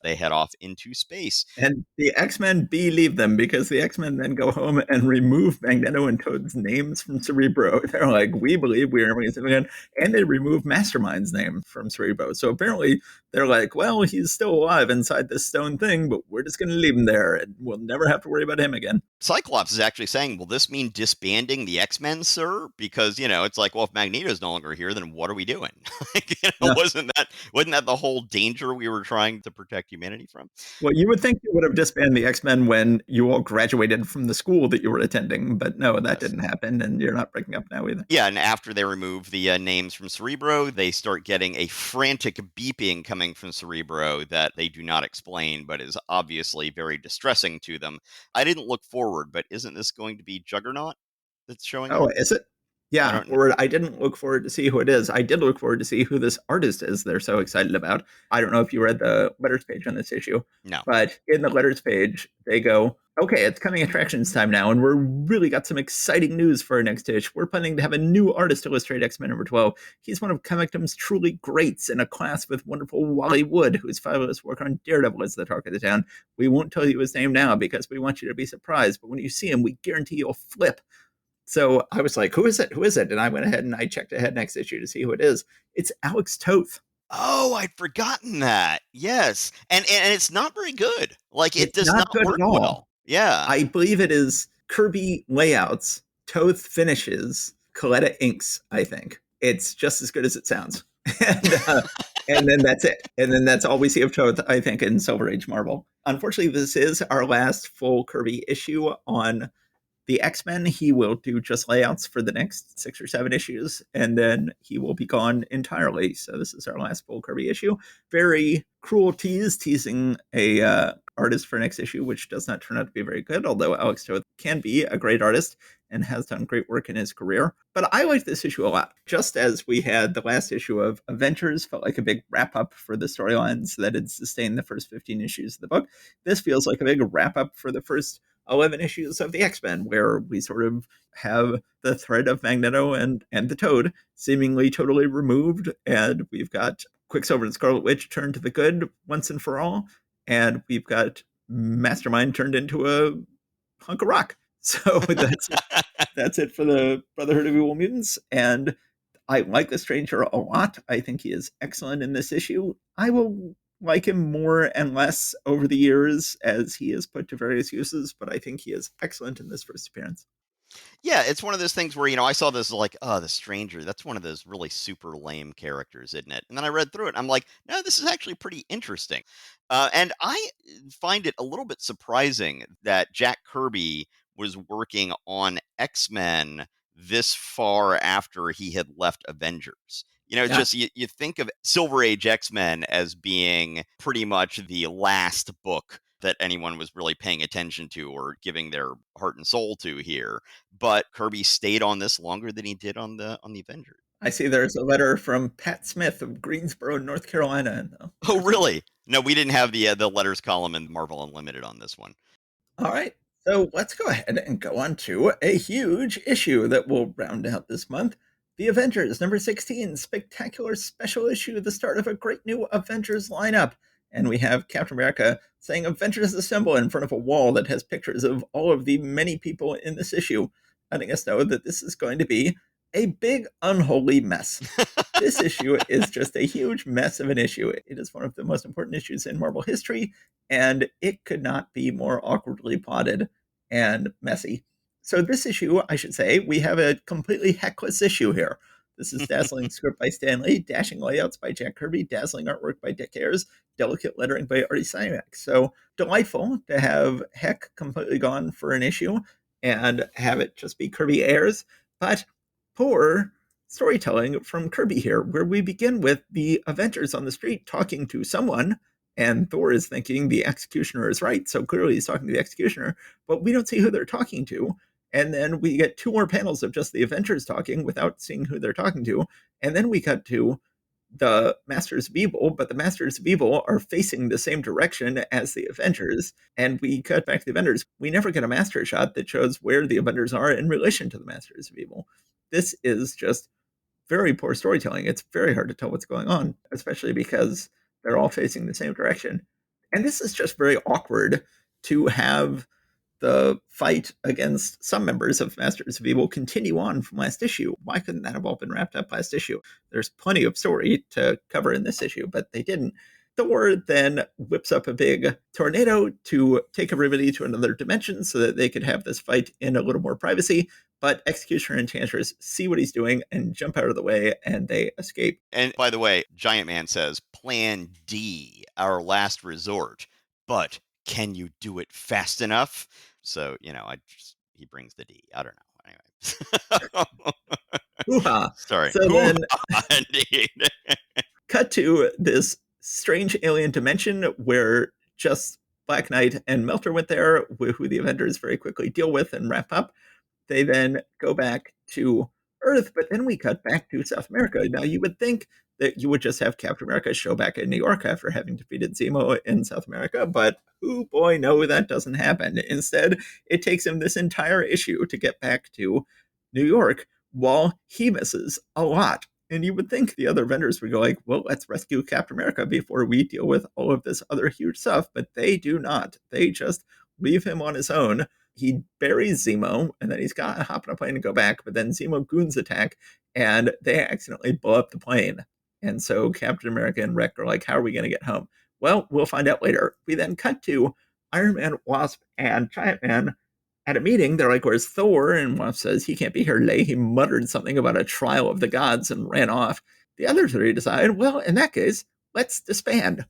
Speaker 2: They head off into space.
Speaker 1: And the X-Men believe them because the X-Men then go home and remove Magneto and Toad's names from Cerebro. They're like, we believe we are insignificant. And they remove Mastermind's name from Cerebro. So apparently they're like, well, he's still alive inside this stone thing, but we're just going to leave him there and we'll never have to worry about him again.
Speaker 2: Cyclops is actually saying, will this mean disbanding the X-Men, sir? Because, it's like, well, if Magneto's no longer here, then what are we doing?
Speaker 1: Yeah.
Speaker 2: Wasn't that the whole danger we were trying to protect humanity from?
Speaker 1: Well, you would think you would have disbanded the X-Men when you all graduated from the school that you were attending, but no, that didn't happen, and you're not breaking up now either.
Speaker 2: Yeah, and after they remove the names from Cerebro, they start getting a frantic beeping coming from Cerebro that they do not explain, but is obviously very distressing to them. I didn't look forward, but isn't this going to be Juggernaut that's showing
Speaker 1: Oh,
Speaker 2: up?
Speaker 1: is it? Yeah, or I didn't look forward to see who it is. I did look forward to see who this artist is they're so excited about. I don't know if you read the letters page on this issue.
Speaker 2: No.
Speaker 1: But in the letters page, they go, okay, it's coming attractions time now, and we're really got some exciting news for our next issue. We're planning to have a new artist illustrate X-Men number 12. He's one of Comicdom's truly greats in a class with wonderful Wally Wood, whose fabulous work on Daredevil is the talk of the town. We won't tell you his name now because we want you to be surprised, but when you see him, we guarantee you'll flip. So I was like, who is it? Who is it? And I went ahead and I checked ahead next issue to see who it is. It's Alex Toth.
Speaker 2: Oh, I'd forgotten that. Yes. And it's not very good. Like, it
Speaker 1: It's
Speaker 2: does not
Speaker 1: good
Speaker 2: work
Speaker 1: at all.
Speaker 2: well. Yeah.
Speaker 1: I believe it is Kirby layouts, Toth finishes, Coletta inks, I think. It's just as good as it sounds. And then that's it. And then that's all we see of Toth, I think, in Silver Age Marvel. Unfortunately, this is our last full Kirby issue on the X-Men. He will do just layouts for the next 6 or 7 issues, and then he will be gone entirely. So this is our last full Kirby issue. Very cruel teasing a artist for next issue, which does not turn out to be very good, although Alex Toth can be a great artist and has done great work in his career. But I like this issue a lot. Just as we had the last issue of Avengers felt like a big wrap-up for the storylines that had sustained the first 15 issues of the book, this feels like a big wrap-up for the first 11 issues of the X-Men, where we sort of have the thread of Magneto and the Toad seemingly totally removed, and we've got Quicksilver and Scarlet Witch turned to the good once and for all, and we've got Mastermind turned into a hunk of rock. So that's it for the Brotherhood of Evil Mutants, and I like the Stranger a lot. I think he is excellent in this issue. I will like him more and less over the years as he is put to various uses, but I think he is excellent in this first appearance.
Speaker 2: Yeah, it's one of those things where, I saw this like, oh, the Stranger, that's one of those really super lame characters, isn't it? And then I read through it, and I'm like, no, this is actually pretty interesting. And I find it a little bit surprising that Jack Kirby was working on X-Men this far after he had left Avengers. It's
Speaker 1: Yeah.
Speaker 2: just, you think of Silver Age X-Men as being pretty much the last book that anyone was really paying attention to or giving their heart and soul to here. But Kirby stayed on this longer than he did on the Avengers.
Speaker 1: I see there's a letter from Pat Smith of Greensboro, North Carolina. In the
Speaker 2: Oh, really? No, we didn't have the letters column in Marvel Unlimited on this one.
Speaker 1: All right. So let's go ahead and go on to a huge issue that will round out this month. The Avengers, number 16, spectacular special issue, the start of a great new Avengers lineup. And we have Captain America saying Avengers Assemble in front of a wall that has pictures of all of the many people in this issue, letting us know that this is going to be a big unholy mess. This issue is just a huge mess of an issue. It is one of the most important issues in Marvel history, and it could not be more awkwardly plotted and messy. So this issue, I should say, we have a completely heckless issue here. This is dazzling script by Stan Lee, dashing layouts by Jack Kirby, dazzling artwork by Dick Ayers, delicate lettering by Artie Simek. So delightful to have Heck completely gone for an issue and have it just be Kirby Ayers, but poor storytelling from Kirby here, where we begin with the Avengers on the street talking to someone, and Thor is thinking the executioner is right. So clearly he's talking to the executioner, but we don't see who they're talking to. And then we get two more panels of just the Avengers talking without seeing who they're talking to. And then we cut to the Masters of Evil, but the Masters of Evil are facing the same direction as the Avengers. And we cut back to the Avengers. We never get a master shot that shows where the Avengers are in relation to the Masters of Evil. This is just very poor storytelling. It's very hard to tell what's going on, especially because they're all facing the same direction. And this is just very awkward to have the fight against some members of Masters of Evil continue on from last issue. Why couldn't that have all been wrapped up last issue? There's plenty of story to cover in this issue, but they didn't. Thor then whips up a big tornado to take everybody to another dimension so that they could have this fight in a little more privacy. But Executioner and Enchantress see what he's doing and jump out of the way, and they escape.
Speaker 2: And by the way, Giant Man says, Plan D, our last resort. But can you do it fast enough? So, he brings the D. I don't know. Anyway.
Speaker 1: Hoo-ha.
Speaker 2: Sorry.
Speaker 1: So then,
Speaker 2: indeed.
Speaker 1: cut to this strange alien dimension where just Black Knight and Melter went there, who the Avengers very quickly deal with and wrap up. They then go back to Earth, but then we cut back to South America. Now, you would think that you would just have Captain America show back in New York after having defeated Zemo in South America, but oh boy, no, that doesn't happen. Instead, it takes him this entire issue to get back to New York while he misses a lot. And you would think the other vendors would go like, well, let's rescue Captain America before we deal with all of this other huge stuff, but they do not. They just leave him on his own. He buries Zemo, and then he's got to hop on a plane and go back, but then Zemo goons attack, and they accidentally blow up the plane. And so Captain America and Rick are like, how are we going to get home? Well, we'll find out later. We then cut to Iron Man, Wasp, and Giant Man at a meeting. They're like, where's Thor? And Wasp says he can't be here today. He muttered something about a trial of the gods and ran off. The other three decide, well, in that case, let's disband.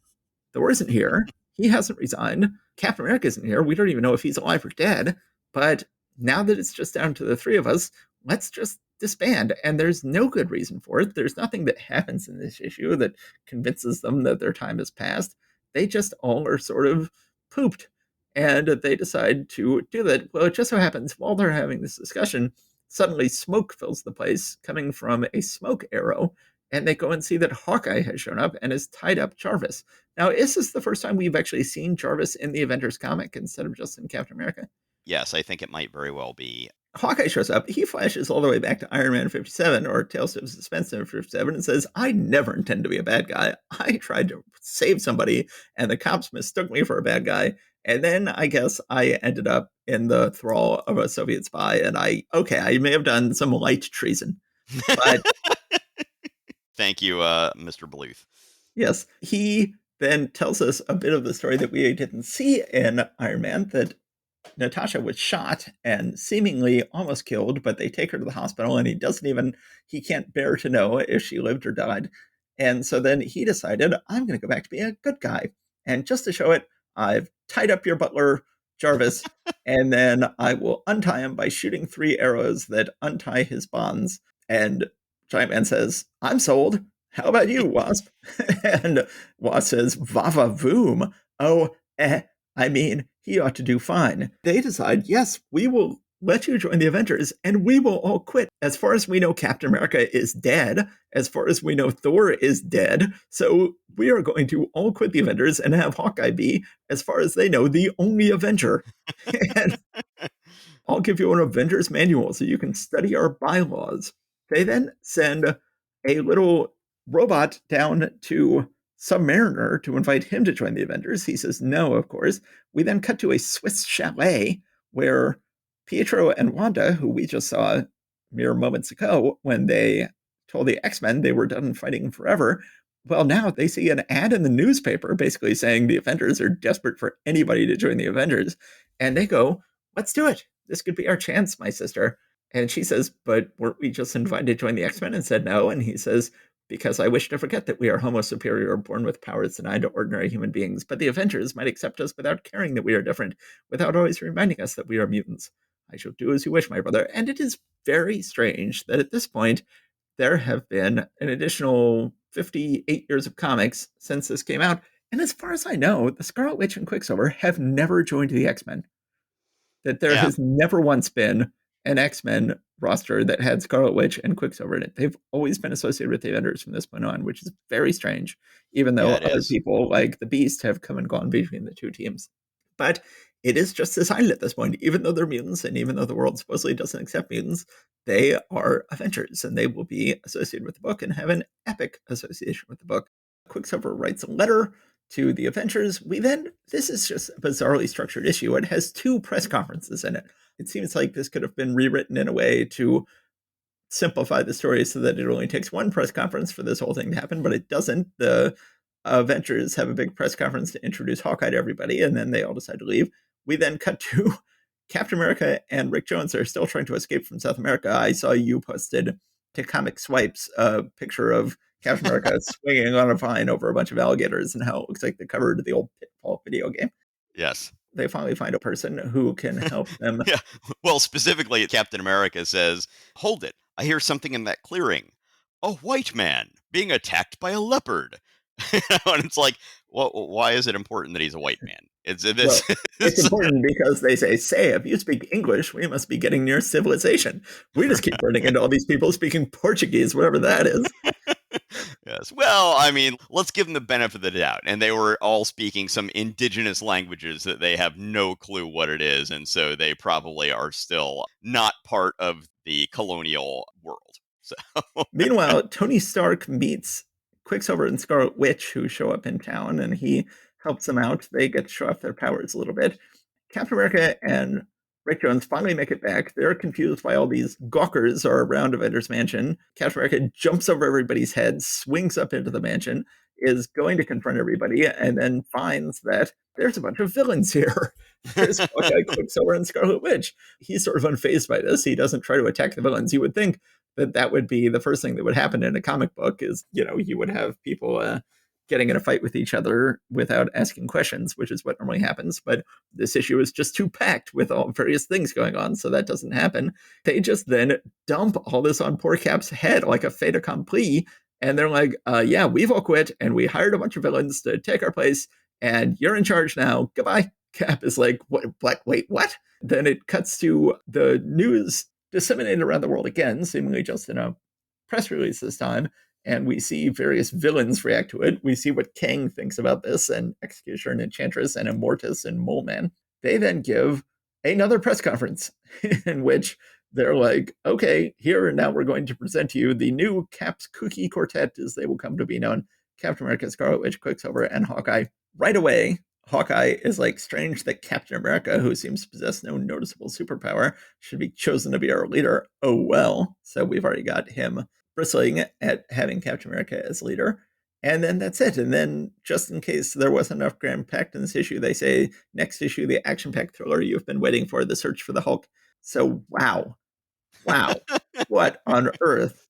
Speaker 1: Thor isn't here. He hasn't resigned. Captain America isn't here. We don't even know if he's alive or dead. But now that it's just down to the three of us, let's just disband. And there's no good reason for it. There's nothing that happens in this issue that convinces them that their time has passed. They just all are sort of pooped. And they decide to do that. Well, it just so happens while they're having this discussion, suddenly smoke fills the place coming from a smoke arrow. And they go and see that Hawkeye has shown up and has tied up Jarvis. Now, is this the first time we've actually seen Jarvis in the Avengers comic instead of just in Captain America?
Speaker 2: Yes, I think it might very well be.
Speaker 1: Hawkeye shows up. He flashes all the way back to Iron Man 57 or Tales of Suspense number 57 and says, I never intend to be a bad guy. I tried to save somebody and the cops mistook me for a bad guy. And then I guess I ended up in the thrall of a Soviet spy. And I may have done some light treason. But
Speaker 2: thank you, Mr. Bluth.
Speaker 1: Yes, he then tells us a bit of the story that we didn't see in Iron Man, that Natasha was shot and seemingly almost killed, but they take her to the hospital and he can't bear to know if she lived or died. And so then he decided, I'm going to go back to being a good guy. And just to show it, I've tied up your butler, Jarvis, and then I will untie him by shooting 3 arrows that untie his bonds. And Giant Man says, I'm sold. How about you, Wasp? And Wasp says, Vava Voom. Oh, I mean, he ought to do fine. They decide, yes, we will let you join the Avengers, and we will all quit. As far as we know, Captain America is dead. As far as we know, Thor is dead. So we are going to all quit the Avengers and have Hawkeye be, as far as they know, the only Avenger. And I'll give you an Avengers manual so you can study our bylaws. They then send a little robot down to Submariner to invite him to join the Avengers. He says no, of course. We then cut to a Swiss chalet where Pietro and Wanda, who we just saw mere moments ago when they told the X-Men they were done fighting forever, well, now they see an ad in the newspaper basically saying the Avengers are desperate for anybody to join the Avengers. And they go, let's do it. This could be our chance, my sister. And she says, but weren't we just invited to join the X-Men? And said no. And he says, because I wish to forget that we are Homo superior, born with powers denied to ordinary human beings. But the Avengers might accept us without caring that we are different, without always reminding us that we are mutants. I shall do as you wish, my brother. And it is very strange that at this point, there have been an additional 58 years of comics since this came out. And as far as I know, the Scarlet Witch and Quicksilver have never joined the X-Men. That there
Speaker 2: Yeah,
Speaker 1: has never once been an X-Men roster that had Scarlet Witch and Quicksilver in it. They've always been associated with the Avengers from this point on, which is very strange, even though
Speaker 2: yeah, it
Speaker 1: other
Speaker 2: is.
Speaker 1: people like the Beast have come and gone between the two teams. But it is just decided at this point, even though they're mutants and even though the world supposedly doesn't accept mutants, they are Avengers and they will be associated with the book and have an epic association with the book. Quicksilver writes a letter to the Avengers. This is just a bizarrely structured issue. It has two press conferences in it. It seems like this could have been rewritten in a way to simplify the story so that it only takes one press conference for this whole thing to happen, but it doesn't. The Avengers have a big press conference to introduce Hawkeye to everybody, and then they all decide to leave. We then cut to Captain America and Rick Jones are still trying to escape from South America. I saw you posted to Comic Swipes a picture of Captain America swinging on a vine over a bunch of alligators and how it looks like the cover to the old Pitfall video game.
Speaker 2: Yes.
Speaker 1: They finally find a person who can help them.
Speaker 2: Yeah. Well, specifically, Captain America says, "Hold it. I hear something in that clearing. A white man being attacked by a leopard." And it's like, well, why is it important that he's a white man? It's
Speaker 1: Well,
Speaker 2: this.
Speaker 1: it's important because they say, if you speak English, we must be getting near civilization. We just keep running into all these people speaking Portuguese, whatever that is.
Speaker 2: Yes. Well, I mean, let's give them the benefit of the doubt. And they were all speaking some indigenous languages that they have no clue what it is. And so they probably are still not part of the colonial world. So,
Speaker 1: Meanwhile, Tony Stark meets Quicksilver and Scarlet Witch, who show up in town, and he helps them out. They get to show off their powers a little bit. Captain America and Rick Jones finally make it back. They're confused why all these gawkers are around Avengers Mansion. Captain America jumps over everybody's head, swings up into the mansion, is going to confront everybody, and then finds that there's a bunch of villains here. There's Hawkeye, Quicksilver, and Scarlet Witch. He's sort of unfazed by this. He doesn't try to attack the villains. You would think that that would be the first thing that would happen in a comic book is, you would have people getting in a fight with each other without asking questions, which is what normally happens. But this issue is just too packed with all various things going on, so that doesn't happen. They just then dump all this on poor Cap's head like a fait accompli, and they're like, yeah, we've all quit, and we hired a bunch of villains to take our place, and you're in charge now. Goodbye. Cap is like, what? Wait, what? Then it cuts to the news disseminated around the world again, seemingly just in a press release this time, and we see various villains react to it. We see what Kang thinks about this, and Executioner and Enchantress and Immortus and Mole Man. They then give another press conference in which they're like, okay, here and now we're going to present to you the new Cap's Cookie Quartet, as they will come to be known. Captain America, Scarlet Witch, Quicksilver, and Hawkeye. Right away, Hawkeye is like, strange that Captain America, who seems to possess no noticeable superpower, should be chosen to be our leader. Oh well. So we've already got him bristling at having Captain America as leader. And then that's it. And then, just in case there wasn't enough grand packed in this issue, they say, next issue, the action packed thriller you've been waiting for, The Search for the Hulk. So, wow. What on earth?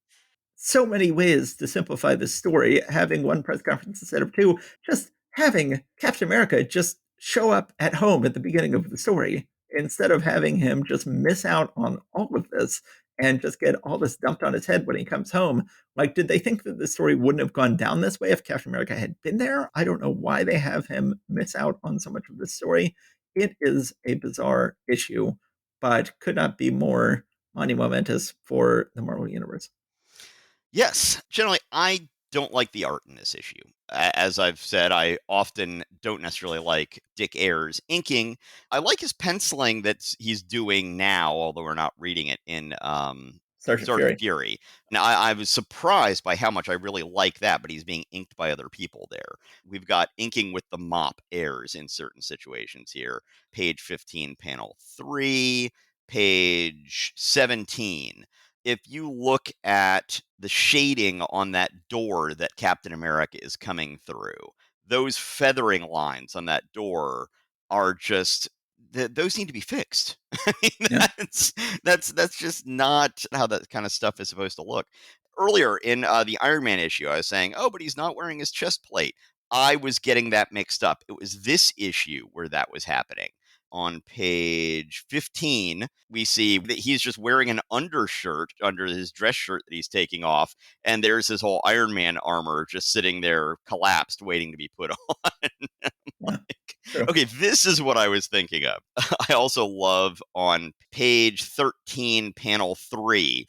Speaker 1: So many ways to simplify this story, having one press conference instead of two, just having Captain America just show up at home at the beginning of the story instead of having him just miss out on all of this and just get all this dumped on his head when he comes home. Like, did they think that the story wouldn't have gone down this way if Captain America had been there? I don't know why they have him miss out on so much of this story. It is a bizarre issue, but could not be more monumentous for the Marvel Universe.
Speaker 2: yes, generally, I don't like the art in this issue. As I've said, I often don't necessarily like Dick Ayer's inking. I like his penciling that he's doing now, although we're not reading it in
Speaker 1: Sergeant
Speaker 2: Sergeant
Speaker 1: Fury.
Speaker 2: Fury. Now, I was surprised by how much I really like that, but he's being inked by other people there. We've got inking with the mop airs in certain situations here. Page 15, panel 3, page 17. If you look at the shading on that door that Captain America is coming through, those feathering lines on that door are just those need to be fixed. I mean,
Speaker 1: Yeah.
Speaker 2: that's just not how that kind of stuff is supposed to look. Earlier in the Iron Man issue, I was saying, "Oh, but he's not wearing his chest plate." I was getting that mixed up. It was this issue where that was happening. on page 15, we see that he's just wearing an undershirt under his dress shirt that he's taking off. And there's his whole Iron Man armor just sitting there collapsed, waiting to be put on.
Speaker 1: Yeah, true.
Speaker 2: Okay, this is what I was thinking of. I also love on page 13, panel 3,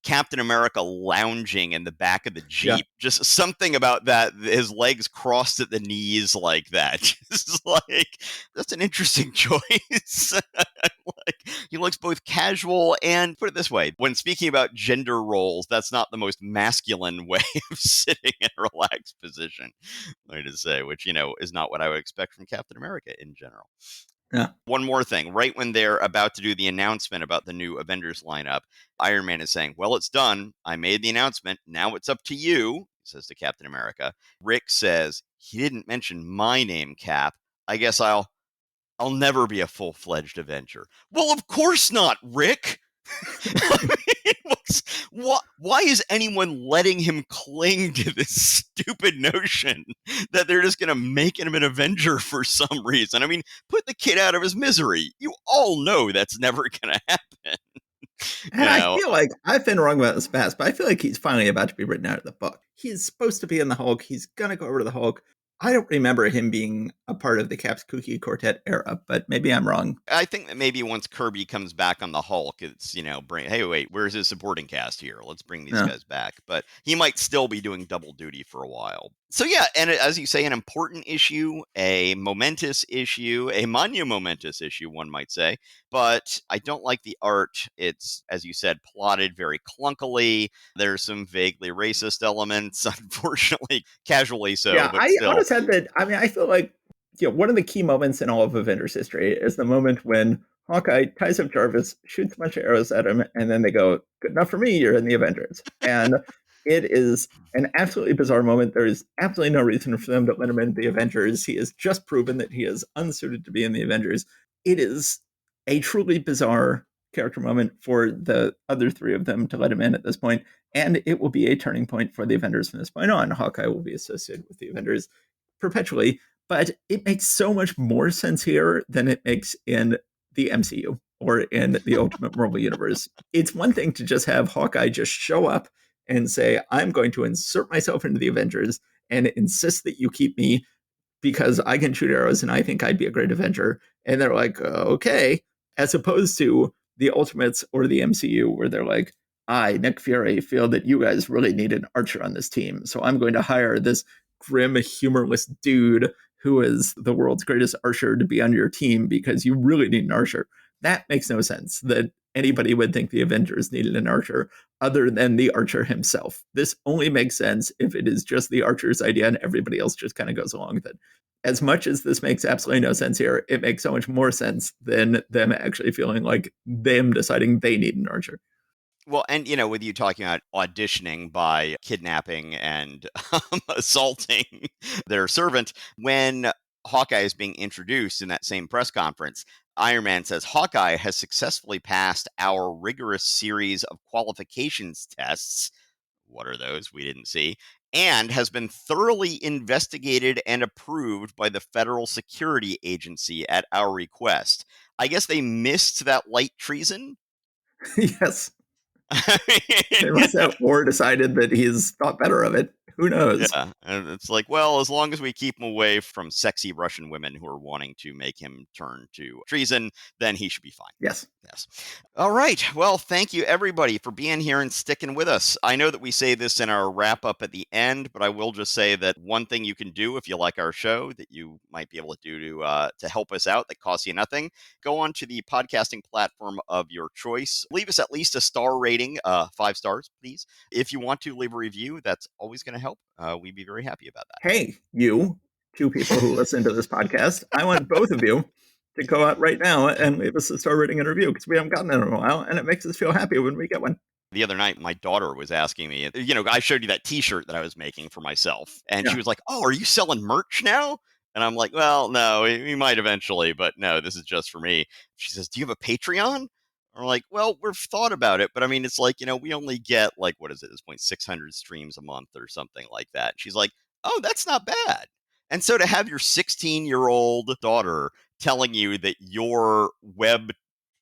Speaker 2: Captain America lounging in the back of the
Speaker 1: Yeah.
Speaker 2: Jeep. Just something about that, his legs crossed at the knees like that. Just like, that's an interesting choice. Like, he looks both casual and, put it this way, when speaking about gender roles, that's not the most masculine way of sitting in a relaxed position, let me just say, which, is not what I would expect from Captain America in general.
Speaker 1: Yeah.
Speaker 2: One more thing. Right when they're about to do the announcement about the new Avengers lineup, Iron Man is saying, well, it's done. I made the announcement. Now it's up to you, he says to Captain America. Rick says, he didn't mention my name, Cap. I guess I'll never be a full-fledged Avenger. Well, of course not, Rick. I mean, why is anyone letting him cling to this stupid notion that they're just going to make him an Avenger for some reason? I mean, put the kid out of his misery. You all know that's never going to happen.
Speaker 1: And I feel like I've been wrong about this past, but I feel like he's finally about to be written out of the book. He's supposed to be in the Hulk. He's going to go over to the Hulk. I don't remember him being a part of the Cap's Kooky Quartet era, but maybe I'm wrong.
Speaker 2: I think that maybe once Kirby comes back on the Hulk, it's, hey, wait, where's his supporting cast here? Let's bring these guys back. But he might still be doing double duty for a while. So, yeah, and as you say, an important issue, a momentous issue, a monumentous issue, one might say. But I don't like the art. It's, as you said, plotted very clunkily. There's some vaguely racist elements, unfortunately, casually so.
Speaker 1: Yeah,
Speaker 2: but
Speaker 1: I
Speaker 2: still.
Speaker 1: always had that. I mean, I feel like one of the key moments in all of Avengers history is the moment when Hawkeye ties up Jarvis, shoots a bunch of arrows at him, and then they go, "Good enough for me. You're in the Avengers." And it is an absolutely bizarre moment. There is absolutely no reason for them to let him into the Avengers. He has just proven that he is unsuited to be in the Avengers. It is a truly bizarre character moment for the other three of them to let him in at this point, and it will be a turning point for the Avengers from this point on. Hawkeye will be associated with the Avengers perpetually, but it makes so much more sense here than it makes in the MCU or in the Ultimate Marvel Universe. It's one thing to just have Hawkeye just show up and say, I'm going to insert myself into the Avengers and insist that you keep me because I can shoot arrows and I think I'd be a great Avenger. And they're like, okay. As opposed to the Ultimates or the MCU, where they're like, I, Nick Fury, feel that you guys really need an archer on this team. So I'm going to hire this grim, humorless dude who is the world's greatest archer to be on your team because you really need an archer. That makes no sense that anybody would think the Avengers needed an archer other than the archer himself. This only makes sense if it is just the archer's idea and everybody else just kind of goes along with it. As much as this makes absolutely no sense here, it makes so much more sense than them actually feeling like them deciding they need an archer.
Speaker 2: Well, and, with you talking about auditioning by kidnapping and assaulting their servant, when Hawkeye is being introduced in that same press conference, Iron Man says, Hawkeye has successfully passed our rigorous series of qualifications tests. What are those? We didn't see. And has been thoroughly investigated and approved by the Federal Security Agency at our request. I guess they missed that light treason.
Speaker 1: Yes. They must have or decided that he's thought better of it. Who knows?
Speaker 2: Yeah, and it's like, well, as long as we keep him away from sexy Russian women who are wanting to make him turn to treason, then he should be fine.
Speaker 1: Yes.
Speaker 2: Yes. All right. Well, thank you, everybody, for being here and sticking with us. I know that we say this in our wrap up at the end, but I will just say that one thing you can do if you like our show that you might be able to do to help us out that costs you nothing, go on to the podcasting platform of your choice. Leave us at least a star rating, 5 stars, please. If you want to leave a review, that's always going to help. We'd be very happy about that.
Speaker 1: Hey, you two people who listen to this podcast, I want both of you to go out right now and leave us a star rating and review because we haven't gotten it in a while, and it makes us feel happy when we get one.
Speaker 2: The other night, my daughter was asking me, I showed you that T-shirt that I was making for myself, and she was like, "Oh, are you selling merch now?" And I'm like, "Well, no, we might eventually, but no, this is just for me." She says, "Do you have a Patreon?" I'm like, "Well, we've thought about it, but I mean, it's like, we only get like, what is it at this point, 600 streams a month or something like that." She's like, "Oh, that's not bad." And so to have your 16-year-old daughter telling you that your web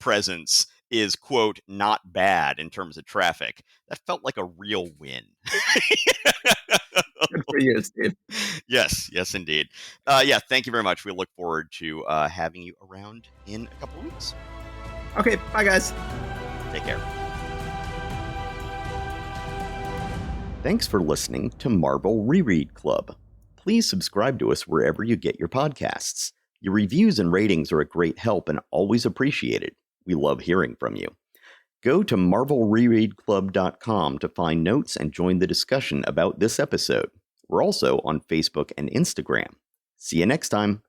Speaker 2: presence is, quote, not bad in terms of traffic. That felt like a real win.
Speaker 1: Good for you, Steve.
Speaker 2: Yes, indeed. Yeah, thank you very much. We look forward to having you around in a couple of weeks.
Speaker 1: Okay, bye, guys.
Speaker 2: Take care. Thanks for listening to Marvel Reread Club. Please subscribe to us wherever you get your podcasts. Your reviews and ratings are a great help and always appreciated. We love hearing from you. Go to marvelrereadclub.com to find notes and join the discussion about this episode. We're also on Facebook and Instagram. See you next time.